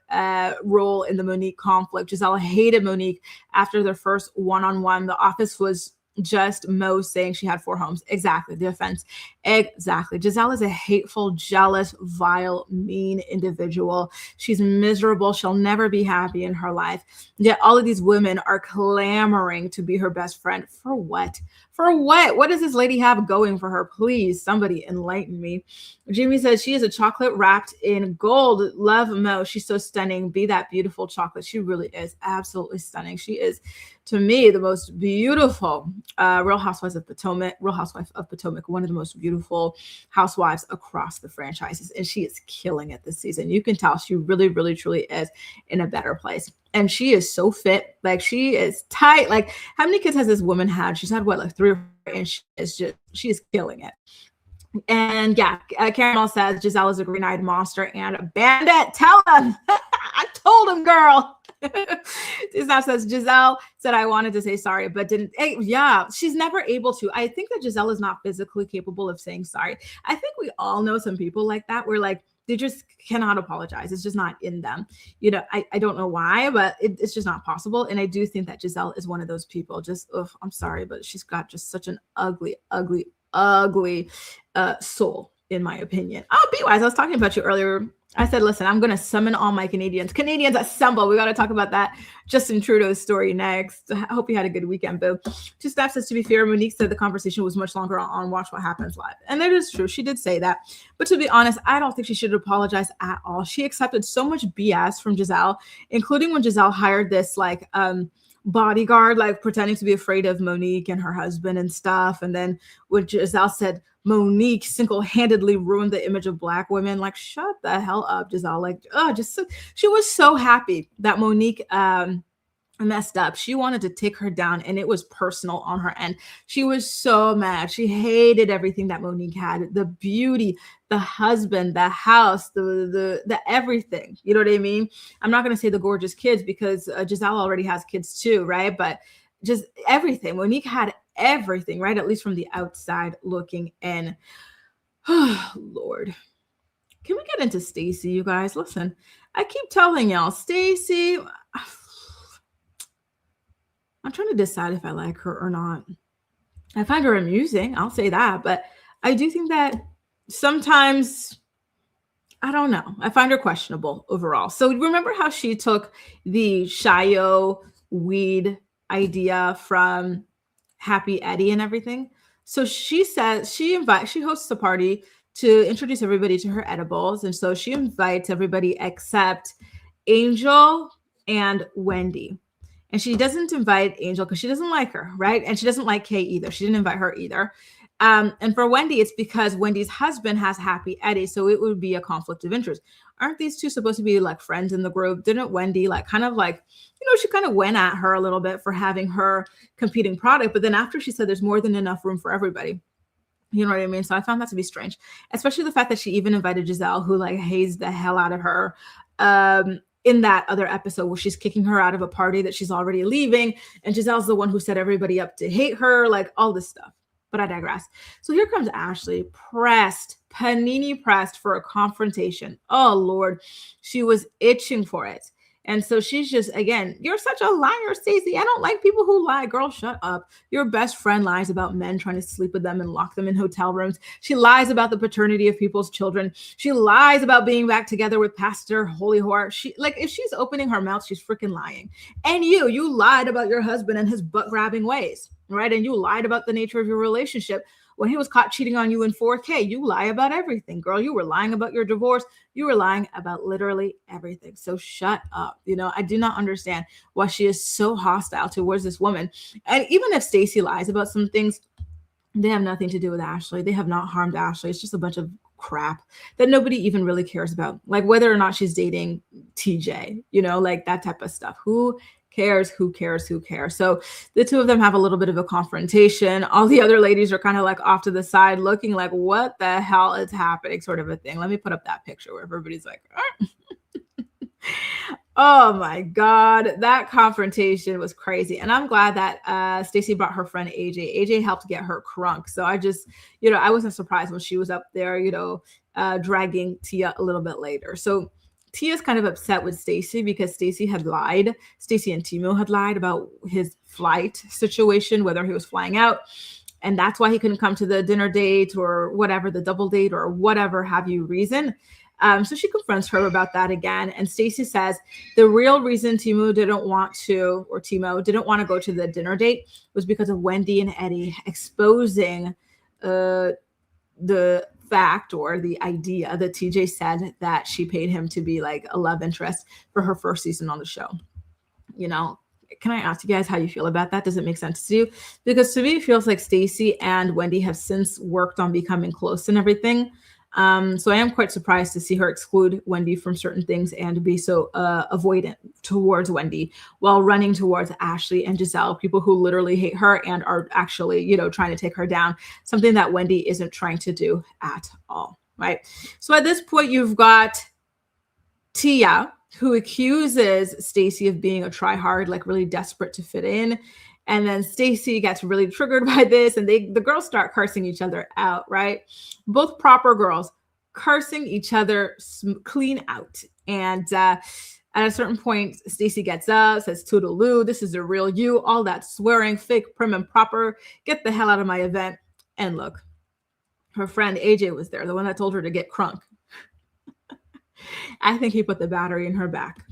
role in the Monique conflict. Gizelle hated Monique after their first one-on-one. The office was just Mo saying she had 4 homes. Exactly. The offense. Exactly. Gizelle is a hateful, jealous, vile, mean individual. She's miserable. She'll never be happy in her life. Yet all of these women are clamoring to be her best friend. For what? For what? What does this lady have going for her? Please, somebody enlighten me. Jimmy says she is a chocolate wrapped in gold. Love Mo. She's so stunning. Be that beautiful chocolate. She really is absolutely stunning. She is, to me, the most beautiful Real Housewives of Potomac, one of the most beautiful housewives across the franchises. And she is killing it this season. You can tell she really, really, truly is in a better place. And she is so fit. Like, she is tight. Like, how many kids has this woman had? She's had, what, like 3 or 4, and she is killing it. And yeah, Caramel says Gizelle is a green-eyed monster and a bandit. Tell him. I told him, girl. Gizelle says Gizelle said I wanted to say sorry, but didn't. Hey, yeah, she's never able to. I think that Gizelle is not physically capable of saying sorry. I think we all know some people like that, where like they just cannot apologize. It's just not in them. I don't know why, but it's just not possible. And I do think that Gizelle is one of those people. Just, I'm sorry, but she's got just such an ugly, ugly, ugly soul, in my opinion. Oh, B-Wise, I was talking about you earlier. I said, listen, I'm going to summon all my Canadians. Canadians assemble. We got to talk about that Justin Trudeau's story next. I hope you had a good weekend, boo. Two Steps says, to be fair, Monique said the conversation was much longer on Watch What Happens Live. And that is true. She did say that. But to be honest, I don't think she should apologize at all. She accepted so much BS from Gizelle, including when Gizelle hired this bodyguard, like pretending to be afraid of Monique and her husband and stuff. And then when Gizelle said Monique single-handedly ruined the image of Black women, like, shut the hell up, Gizelle. Like, oh, she was so happy that Monique messed up. She wanted to take her down, and it was personal on her end. She was so mad. She hated everything that Monique had, the beauty, the husband, the house, the everything. You know what I mean? I'm not going to say the gorgeous kids, because Gizelle already has kids too, right? But just everything. Monique had everything, right? At least from the outside looking in. Oh, Lord. Can we get into Stacy, you guys? Listen, I keep telling y'all, Stacy, I'm trying to decide if I like her or not. I find her amusing, I'll say that, but I do think that sometimes, I don't know, I find her questionable overall. So remember how she took the Shio weed idea from Happy Eddie and everything? So she says she hosts a party to introduce everybody to her edibles. And so she invites everybody except Angel and Wendy. And she doesn't invite Angel because she doesn't like her, right? And she doesn't like Kay either. She didn't invite her either. And for Wendy, it's because Wendy's husband has Happy Eddie, so it would be a conflict of interest. Aren't these two supposed to be like friends in the group? Didn't Wendy she kind of went at her a little bit for having her competing product, but then after she said there's more than enough room for everybody. You know what I mean? So I found that to be strange, especially the fact that she even invited Gizelle, who like hazed the hell out of her. In that other episode where she's kicking her out of a party that she's already leaving. And Giselle's the one who set everybody up to hate her, like all this stuff. But I digress. So here comes Ashley, panini pressed for a confrontation. Oh, Lord. She was itching for it. And so she's just, again, you're such a liar, Stacy. I don't like people who lie. Girl, shut up. Your best friend lies about men trying to sleep with them and lock them in hotel rooms. She lies about the paternity of people's children. She lies about being back together with Pastor Holy Whore. If she's opening her mouth, she's freaking lying. And you lied about your husband and his butt-grabbing ways, right? And you lied about the nature of your relationship. When he was caught cheating on you in 4K, you lie about everything, girl. You were lying about your divorce. You were lying about literally everything. So shut up. I do not understand why she is so hostile towards this woman. And even if Stacy lies about some things, they have nothing to do with Ashley. They have not harmed Ashley. It's just a bunch of crap that nobody even really cares about. Like whether or not she's dating TJ, like that type of stuff. Who cares? So the two of them have a little bit of a confrontation. All the other ladies are kind of like off to the side looking like, what the hell is happening, sort of a thing. Let me put up that picture where everybody's like, oh my God, that confrontation was crazy. And I'm glad that Stacy brought her friend AJ. AJ helped get her crunk. So I just, I wasn't surprised when she was up there, dragging Tia a little bit later. So Tia's kind of upset with Stacy because Stacy had lied. Stacy and Timo had lied about his flight situation, whether he was flying out. And that's why he couldn't come to the dinner date or whatever, the double date or whatever have you reason. So she confronts her about that again. And Stacy says the real reason Timo didn't want to go to the dinner date was because of Wendy and Eddie exposing the fact or the idea that TJ said that she paid him to be like a love interest for her first season on the show. Can I ask you guys how you feel about that? Does it make sense to you? Because to me, it feels like Stacy and Wendy have since worked on becoming close and everything. So I am quite surprised to see her exclude Wendy from certain things and be so avoidant towards Wendy while running towards Ashley and Gizelle, people who literally hate her and are actually, trying to take her down, something that Wendy isn't trying to do at all, right? So at this point, you've got Tia, who accuses Stacy of being a try-hard, like really desperate to fit in. And then Stacy gets really triggered by this, and the girls start cursing each other out, right? Both proper girls cursing each other clean out. And at a certain point, Stacy gets up, says, "Toodaloo, this is the real you, all that swearing, fake, prim and proper, get the hell out of my event." And look, her friend AJ was there, the one that told her to get crunk. I think he put the battery in her back.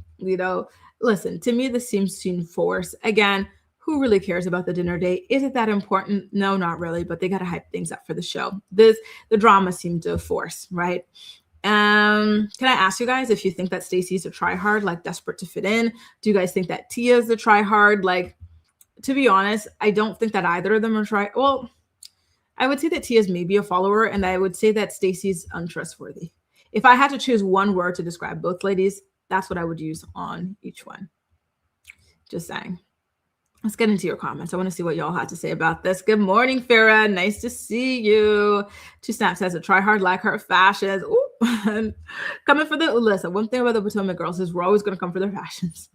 Listen, to me, this seems to enforce, again, who really cares about the dinner date? Is it that important? No, not really, but they got to hype things up for the show. The drama seemed to force, right? Can I ask you guys if you think that Stacy's a try-hard, like desperate to fit in? Do you guys think that Tia's a try-hard, like to be honest, I don't think that either of them are trying. Well, I would say that Tia's maybe a follower, and I would say that Stacy's untrustworthy. If I had to choose one word to describe both ladies, that's what I would use on each one. Just saying. Let's get into your comments. I want to see what y'all had to say about this. Good morning, Farah. Nice to see you. Two Snaps says, try hard like her fashions. Ooh. Coming for the, listen, one thing about the Potomac girls is we're always going to come for their fashions.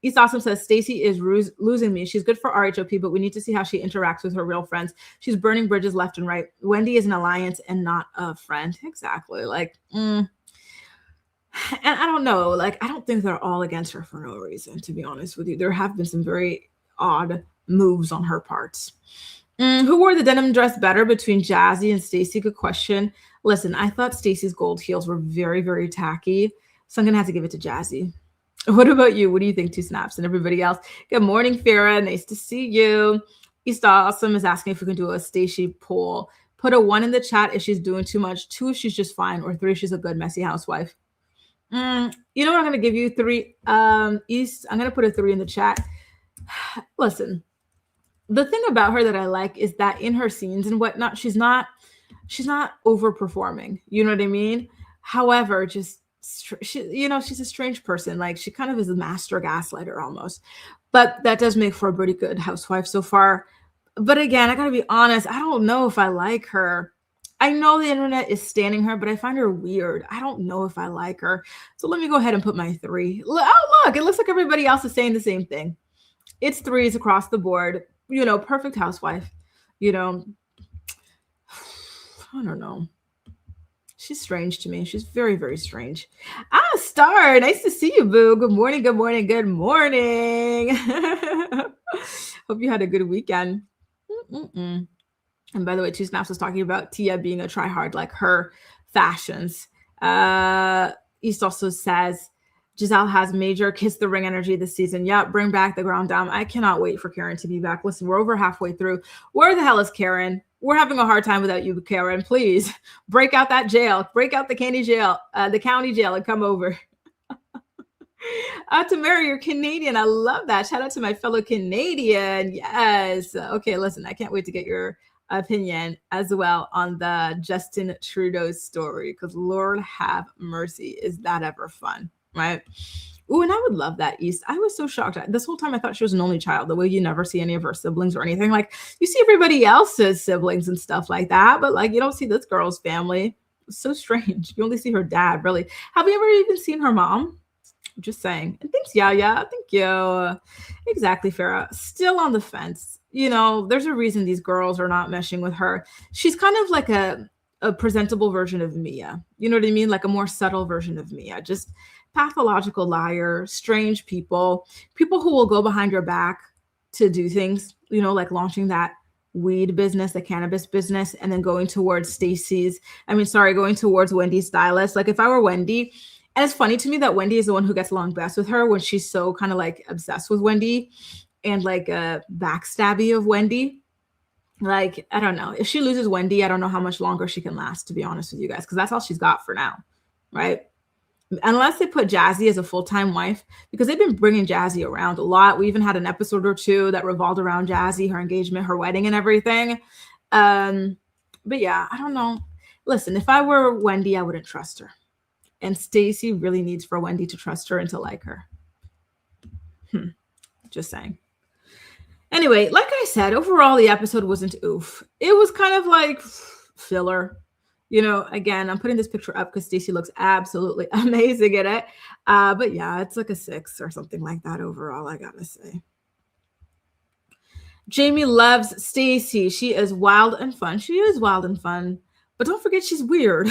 East Awesome says, Stacy is losing me. She's good for RHOP, but we need to see how she interacts with her real friends. She's burning bridges left and right. Wendy is an alliance and not a friend. Exactly. Like, and I don't know. Like, I don't think they're all against her for no reason, to be honest with you. There have been some very odd moves on her parts. Who wore the denim dress better between Jazzy and Stacy? Good question. Listen, I thought Stacy's gold heels were very, very tacky, so I'm gonna have to give it to Jazzy. What about you? What do you think, Two Snaps and everybody else? Good morning, Farah. Nice to see you. East Awesome is asking if we can do a Stacy poll. Put a 1 in the chat if she's doing too much, 2 if she's just fine, or 3 if she's a good messy housewife. You know what? I'm gonna give you 3. East, I'm gonna put a 3 in the chat. Listen, the thing about her that I like is that in her scenes and whatnot, she's not overperforming. You know what I mean? However, just she's a strange person. Like, she kind of is a master gaslighter almost. But that does make for a pretty good housewife so far. But again, I gotta be honest, I don't know if I like her. I know the internet is standing her, but I find her weird. I don't know if I like her. So let me go ahead and put my 3. Oh, look, it looks like everybody else is saying the same thing. It's 3s across the board. Perfect housewife. I don't know. She's strange to me. She's very, very strange. Star, nice to see you, boo. Good morning, good morning, good morning. Hope you had a good weekend. And by the way, Two Snaps was talking about Tia being a try-hard like her fashions. East also says, Gizelle has major kiss the ring energy this season. Yep, bring back the ground down. I cannot wait for Karen to be back. Listen, we're over halfway through. Where the hell is Karen? We're having a hard time without you, Karen. Please break out that jail. Break out the county jail, and come over. To Mary, you're Canadian. I love that. Shout out to my fellow Canadian. Yes. Okay, listen, I can't wait to get your opinion as well on the Justin Trudeau story, because Lord have mercy. Is that ever fun? Right? Ooh, and I would love that, East. I was so shocked. This whole time I thought she was an only child, the way you never see any of her siblings or anything. Like, you see everybody else's siblings and stuff like that, but like, you don't see this girl's family. It's so strange. You only see her dad, really. Have you ever even seen her mom? I'm just saying. And thanks, yeah. Thank you. Exactly, Farah. Still on the fence. There's a reason these girls are not meshing with her. She's kind of like a presentable version of Mia. You know what I mean? Like a more subtle version of Mia. Just pathological liar, strange people who will go behind your back to do things, like launching that weed business, the cannabis business, and then going towards Wendy's stylist. Like, if I were Wendy, and it's funny to me that Wendy is the one who gets along best with her when she's so kind of like obsessed with Wendy and like backstabby of Wendy. Like, I don't know. If she loses Wendy, I don't know how much longer she can last, to be honest with you guys, because that's all she's got for now, right? Unless they put Jazzy as a full-time wife, because they've been bringing Jazzy around a lot. We even had an episode or 2 that revolved around Jazzy, her engagement, her wedding, and everything. But yeah, I don't know. Listen, if I were Wendy, I wouldn't trust her. And Stacy really needs for Wendy to trust her and to like her. Just saying. Anyway, like I said, overall, the episode wasn't oof. It was kind of like filler. Again, I'm putting this picture up because Stacy looks absolutely amazing in it. But yeah, it's like a 6 or something like that overall, I gotta say. Jamie loves Stacy. She is wild and fun. She is wild and fun. But don't forget, she's weird.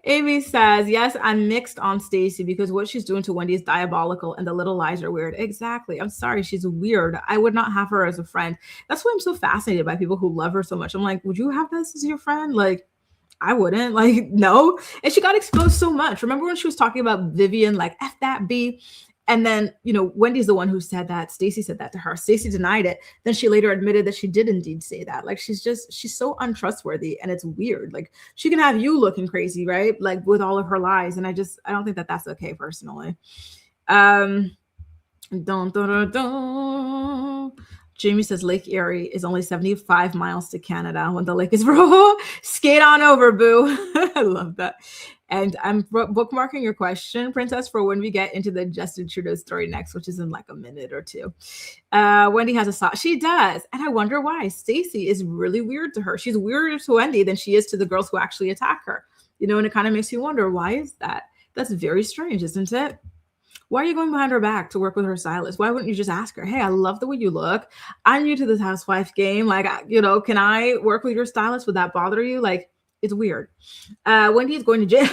Amy says, yes, I'm mixed on Stacy because what she's doing to Wendy is diabolical and the little lies are weird. Exactly. I'm sorry. She's weird. I would not have her as a friend. That's why I'm so fascinated by people who love her so much. I'm like, would you have this as your friend? Like, I wouldn't. Like, no. And she got exposed so much. Remember when she was talking about Vivian, like, F that B? And then, Wendy's the one who said that. Stacy said that to her. Stacy denied it. Then she later admitted that she did indeed say that. Like, she's so untrustworthy, and it's weird. Like, she can have you looking crazy, right? Like, with all of her lies. And I don't think that that's okay personally. Dun, dun, dun, dun. Jamie says Lake Erie is only 75 miles to Canada when the lake is raw. Skate on over, boo. I love that. And I'm bookmarking your question, Princess, for when we get into the Justin Trudeau story next, which is in like a minute or two. Wendy has a soft. She does. And I wonder why. Stacy is really weird to her. She's weirder to Wendy than she is to the girls who actually attack her. You know, and it kind of makes you wonder, why is that? That's very strange, isn't it? Why are you going behind her back to work with her stylist? Why wouldn't you just ask her, hey, I love the way you look. I'm new to this housewife game. Like, you know, can I work with your stylist? Would that bother you? Like, it's weird. Wendy is going to jail.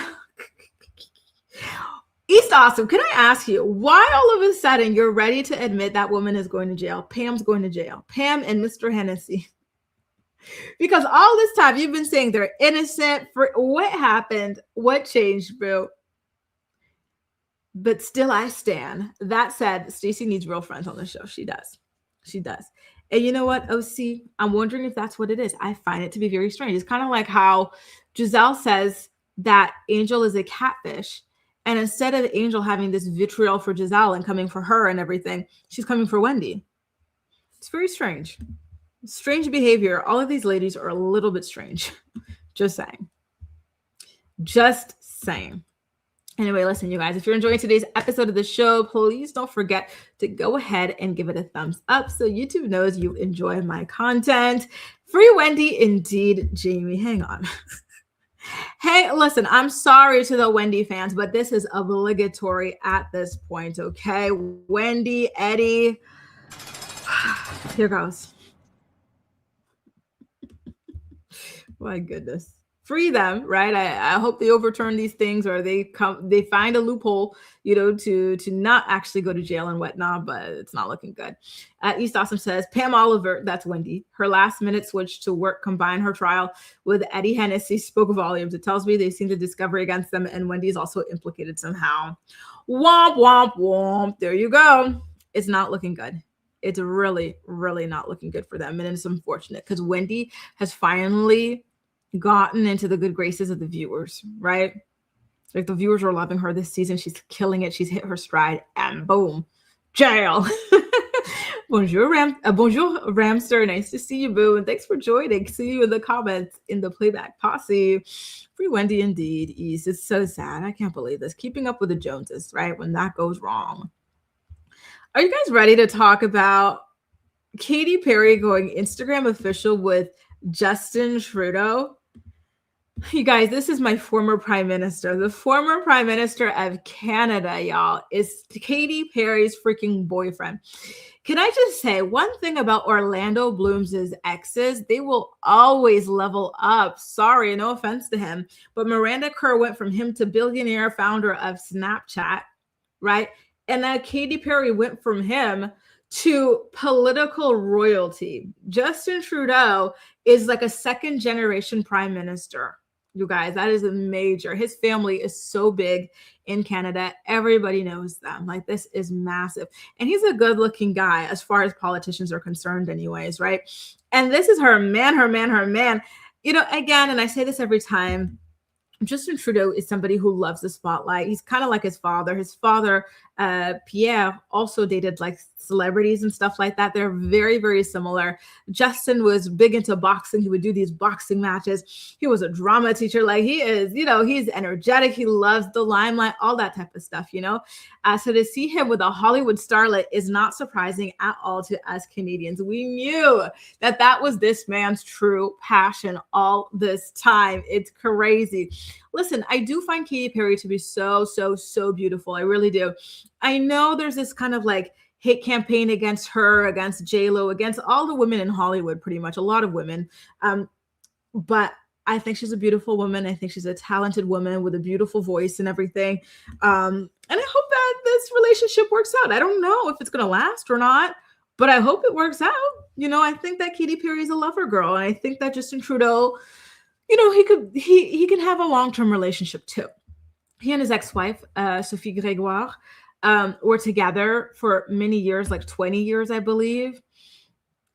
East Awesome, can I ask you, why all of a sudden you're ready to admit that woman is going to jail? Pam's going to jail. Pam and Mr. Hennessy. Because all this time you've been saying they're innocent. For what happened? What changed, bro? But still I stand. That said, Stacy needs real friends on the show. She does. She does. And you know what, OC? I'm wondering if that's what it is. I find it to be very strange. It's kind of like how Gizelle says that Angel is a catfish. And instead of Angel having this vitriol for Gizelle and coming for her and everything, she's coming for Wendy. It's very strange. Strange behavior. All of these ladies are a little bit strange. Just saying. Just saying. Anyway, listen, you guys, if you're enjoying today's episode of the show, please don't forget to go ahead and give it a thumbs up so YouTube knows you enjoy my content. Free Wendy, indeed, Jamie. Hang on. Hey, listen, I'm sorry to the Wendy fans, but this is obligatory at this point, okay? Wendy, Eddie, here goes. My goodness. Free them, right? I hope they overturn these things, or they find a loophole, you know, to not actually go to jail and whatnot, but it's not looking good. East Awesome says, Pam Oliver, that's Wendy, her last minute switch to work combined her trial with Eddie Hennessy spoke volumes. It tells me they've seen the discovery against them, and Wendy's also implicated somehow. Womp, womp, womp. There you go. It's not looking good. It's really, really not looking good for them. And it's unfortunate because Wendy has finally gotten into the good graces of the viewers, right? Like the viewers are loving her this season. She's killing it. She's hit her stride, and boom, jail. Bonjour, bonjour, Ramster. Nice to see you, boo. And thanks for joining. See you in the comments in the playback posse. Free Wendy, indeed. East. It's so sad. I can't believe this. Keeping up with the Joneses, right? When that goes wrong. Are you guys ready to talk about Katy Perry going Instagram official with Justin Trudeau? You guys, this is my former prime minister. The former prime minister of Canada, y'all, is Katy Perry's freaking boyfriend. Can I just say one thing about Orlando Bloom's exes? They will always level up. Sorry, no offense to him. But Miranda Kerr went from him to billionaire founder of Snapchat, right? And now Katy Perry went from him to political royalty. Justin Trudeau is like a second generation prime minister. You guys, that is a major. His family is so big in Canada. Everybody knows them. Like, this is massive. And he's a good looking guy as far as politicians are concerned anyways, right? And this is her man, her man, her man. You know, again, and I say this every time, Justin Trudeau is somebody who loves the spotlight. He's kind of like his father. His father, Pierre, also dated like celebrities and stuff like that. They're very, very similar. Justin was big into boxing. He would do these boxing matches. He was a drama teacher. Like, he is, you know, he's energetic. He loves the limelight, all that type of stuff, you know. So to see him with a Hollywood starlet is not surprising at all to us Canadians. We knew that that was this man's true passion all this time. It's crazy. Listen, I do find Katy Perry to be so, so, so beautiful. I really do. I know there's this kind of like hate campaign against her, against J-Lo, against all the women in Hollywood, pretty much, a lot of women. But I think she's a beautiful woman. I think she's a talented woman with a beautiful voice and everything. And I hope that this relationship works out. I don't know if it's going to last or not, but I hope it works out. You know, I think that Katy Perry is a lover girl. And I think that Justin Trudeau, you know, he can have a long-term relationship too. He and his ex-wife, Sophie Gregoire, were together for many years, like 20 years, I believe.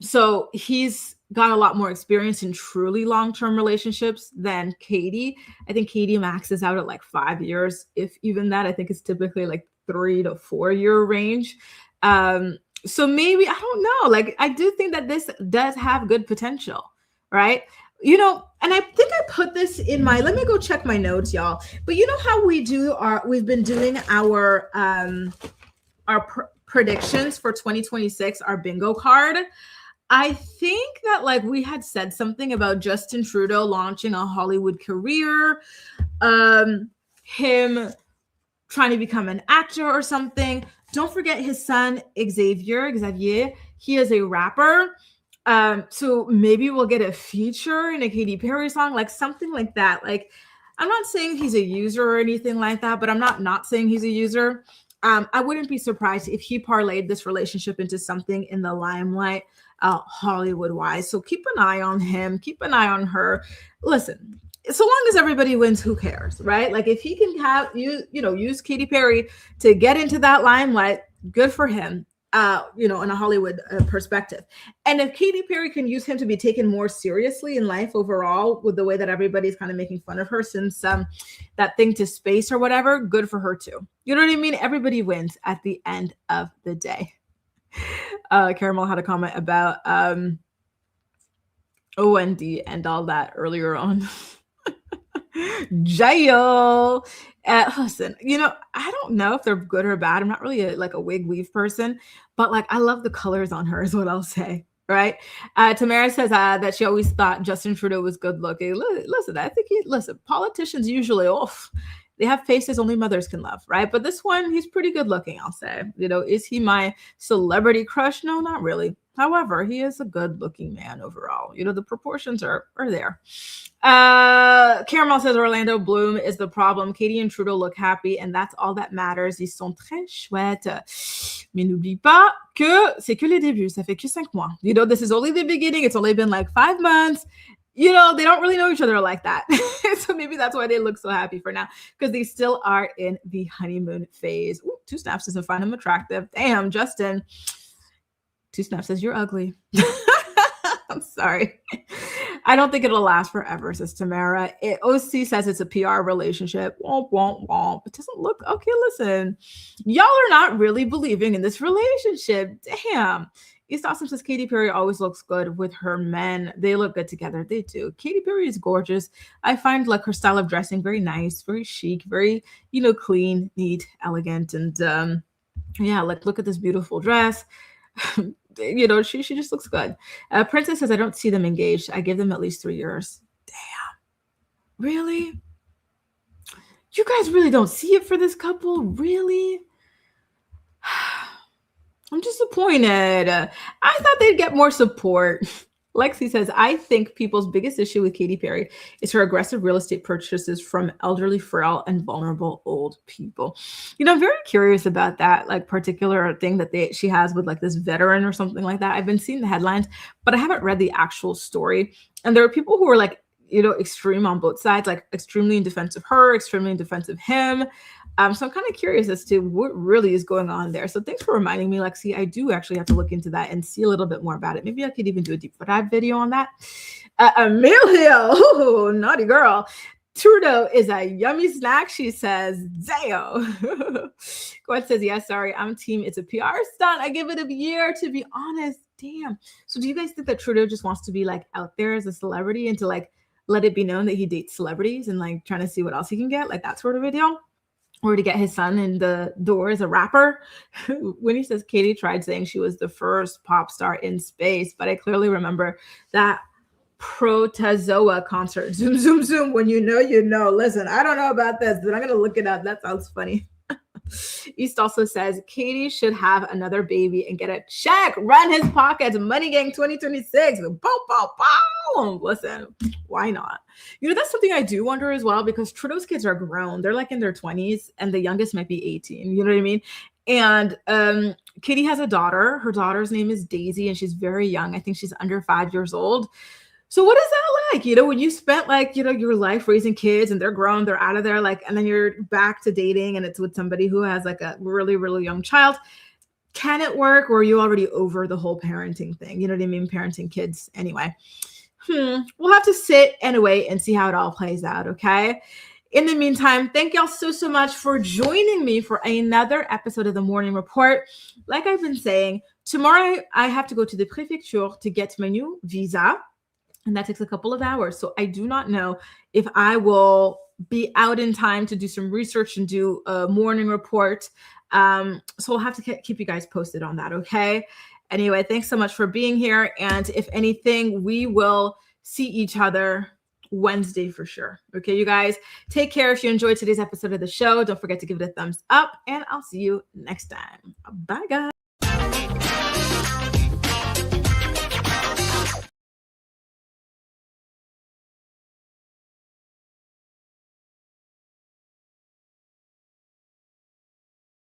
So he's got a lot more experience in truly long-term relationships than Katy. I think Katy maxes out at like 5 years, if even that. I think it's typically like 3 to 4 year range. So maybe, I don't know, like I do think that this does have good potential, right? And I think I put this in my, let me go check my notes, y'all. But you know how we've been doing our predictions for 2026, our bingo card. I think that like we had said something about Justin Trudeau launching a Hollywood career, him trying to become an actor or something. Don't forget his son, Xavier. He is a rapper. So maybe we'll get a feature in a Katy Perry song, like something like that. Like, I'm not saying he's a user or anything like that, but I'm not saying he's a user. I wouldn't be surprised if he parlayed this relationship into something in the limelight, Hollywood-wise. So keep an eye on him. Keep an eye on her. Listen, so long as everybody wins, who cares, right? Like if he can use Katy Perry to get into that limelight, good for him. In a Hollywood perspective. And if Katy Perry can use him to be taken more seriously in life overall, with the way that everybody's kind of making fun of her since that thing to space or whatever, good for her too. You know what I mean? Everybody wins at the end of the day. Caramel had a comment about OND and all that earlier on. Jail. Listen, I don't know if they're good or bad. I'm not really a wig weave person, but like I love the colors on her is what I'll say. Right. Tamara says that she always thought Justin Trudeau was good looking. Listen, I think politicians usually they have faces only mothers can love, right? But this one, he's pretty good looking, I'll say. Is he my celebrity crush? No, not really. However, he is a good looking man overall. The proportions are there. Caramel says Orlando Bloom is the problem. Katy and Trudeau look happy, and that's all that matters. Ils sont très chouettes. Mais n'oublie pas que c'est que le début. Ça fait que 5 mois. This is only the beginning. It's only been like 5 months. They don't really know each other like that. So maybe that's why they look so happy for now, because they still are in the honeymoon phase. Ooh, 2 snaps doesn't find him attractive. Damn, Justin. 2 snaps says you're ugly. I'm sorry. I don't think it'll last forever, says Tamara. OC says it's a PR relationship. Womp, womp, womp. It doesn't look okay. Listen, y'all are not really believing in this relationship. Damn. East Austin says Katy Perry always looks good with her men. They look good together. They do. Katy Perry is gorgeous. I find like her style of dressing very nice, very chic, very, clean, neat, elegant. And like look at this beautiful dress. She just looks good. Princess says, I don't see them engaged. I give them at least 3 years. Damn. Really? You guys really don't see it for this couple? Really? I'm disappointed. I thought they'd get more support. Lexi says, I think people's biggest issue with Katy Perry is her aggressive real estate purchases from elderly, frail, and vulnerable old people. I'm very curious about that, like particular thing that she has with like this veteran or something like that. I've been seeing the headlines, but I haven't read the actual story. And there are people who are like, extreme on both sides, like extremely in defense of her, extremely in defense of him. So I'm kind of curious as to what really is going on there. So thanks for reminding me, Lexi. I do actually have to look into that and see a little bit more about it. Maybe I could even do a deep dive video on that. Amelia, naughty girl. Trudeau is a yummy snack, she says. Zayo. Gwen says, yes, sorry, I'm team. It's a PR stunt. I give it a year, to be honest. Damn. So do you guys think that Trudeau just wants to be like out there as a celebrity and to like let it be known that he dates celebrities and like trying to see what else he can get, like that sort of a deal? Or to get his son in the door as a rapper? When he says Katy tried saying she was the first pop star in space, but I clearly remember that Protozoa concert. Zoom, zoom, zoom. When you know. Listen, I don't know about this, but I'm going to look it up. That sounds funny. East also says Katy should have another baby and get a check. Run his pockets. Money Gang 2026. Boom, boom, boom. Listen, why not? That's something I do wonder as well, because Trudeau's kids are grown. They're like in their 20s and the youngest might be 18. You know what I mean? And Katy has a daughter. Her daughter's name is Daisy and she's very young. I think she's under 5 years old. So what is that like? When you spent like, your life raising kids and they're grown, they're out of there, like, and then you're back to dating and it's with somebody who has like a really, really young child. Can it work? Or are you already over the whole parenting thing? You know what I mean? Parenting kids anyway. We'll have to sit and wait and see how it all plays out. Okay. In the meantime, thank y'all so much for joining me for another episode of the Morning Report. Like I've been saying, tomorrow I have to go to the Préfecture to get my new visa, and that takes a couple of hours. So I do not know if I will be out in time to do some research and do a morning report. So we'll have to keep you guys posted on that, okay? Anyway, thanks so much for being here. And if anything, we will see each other Wednesday for sure. Okay, you guys, take care. If you enjoyed today's episode of the show, don't forget to give it a thumbs up, and I'll see you next time. Bye, guys.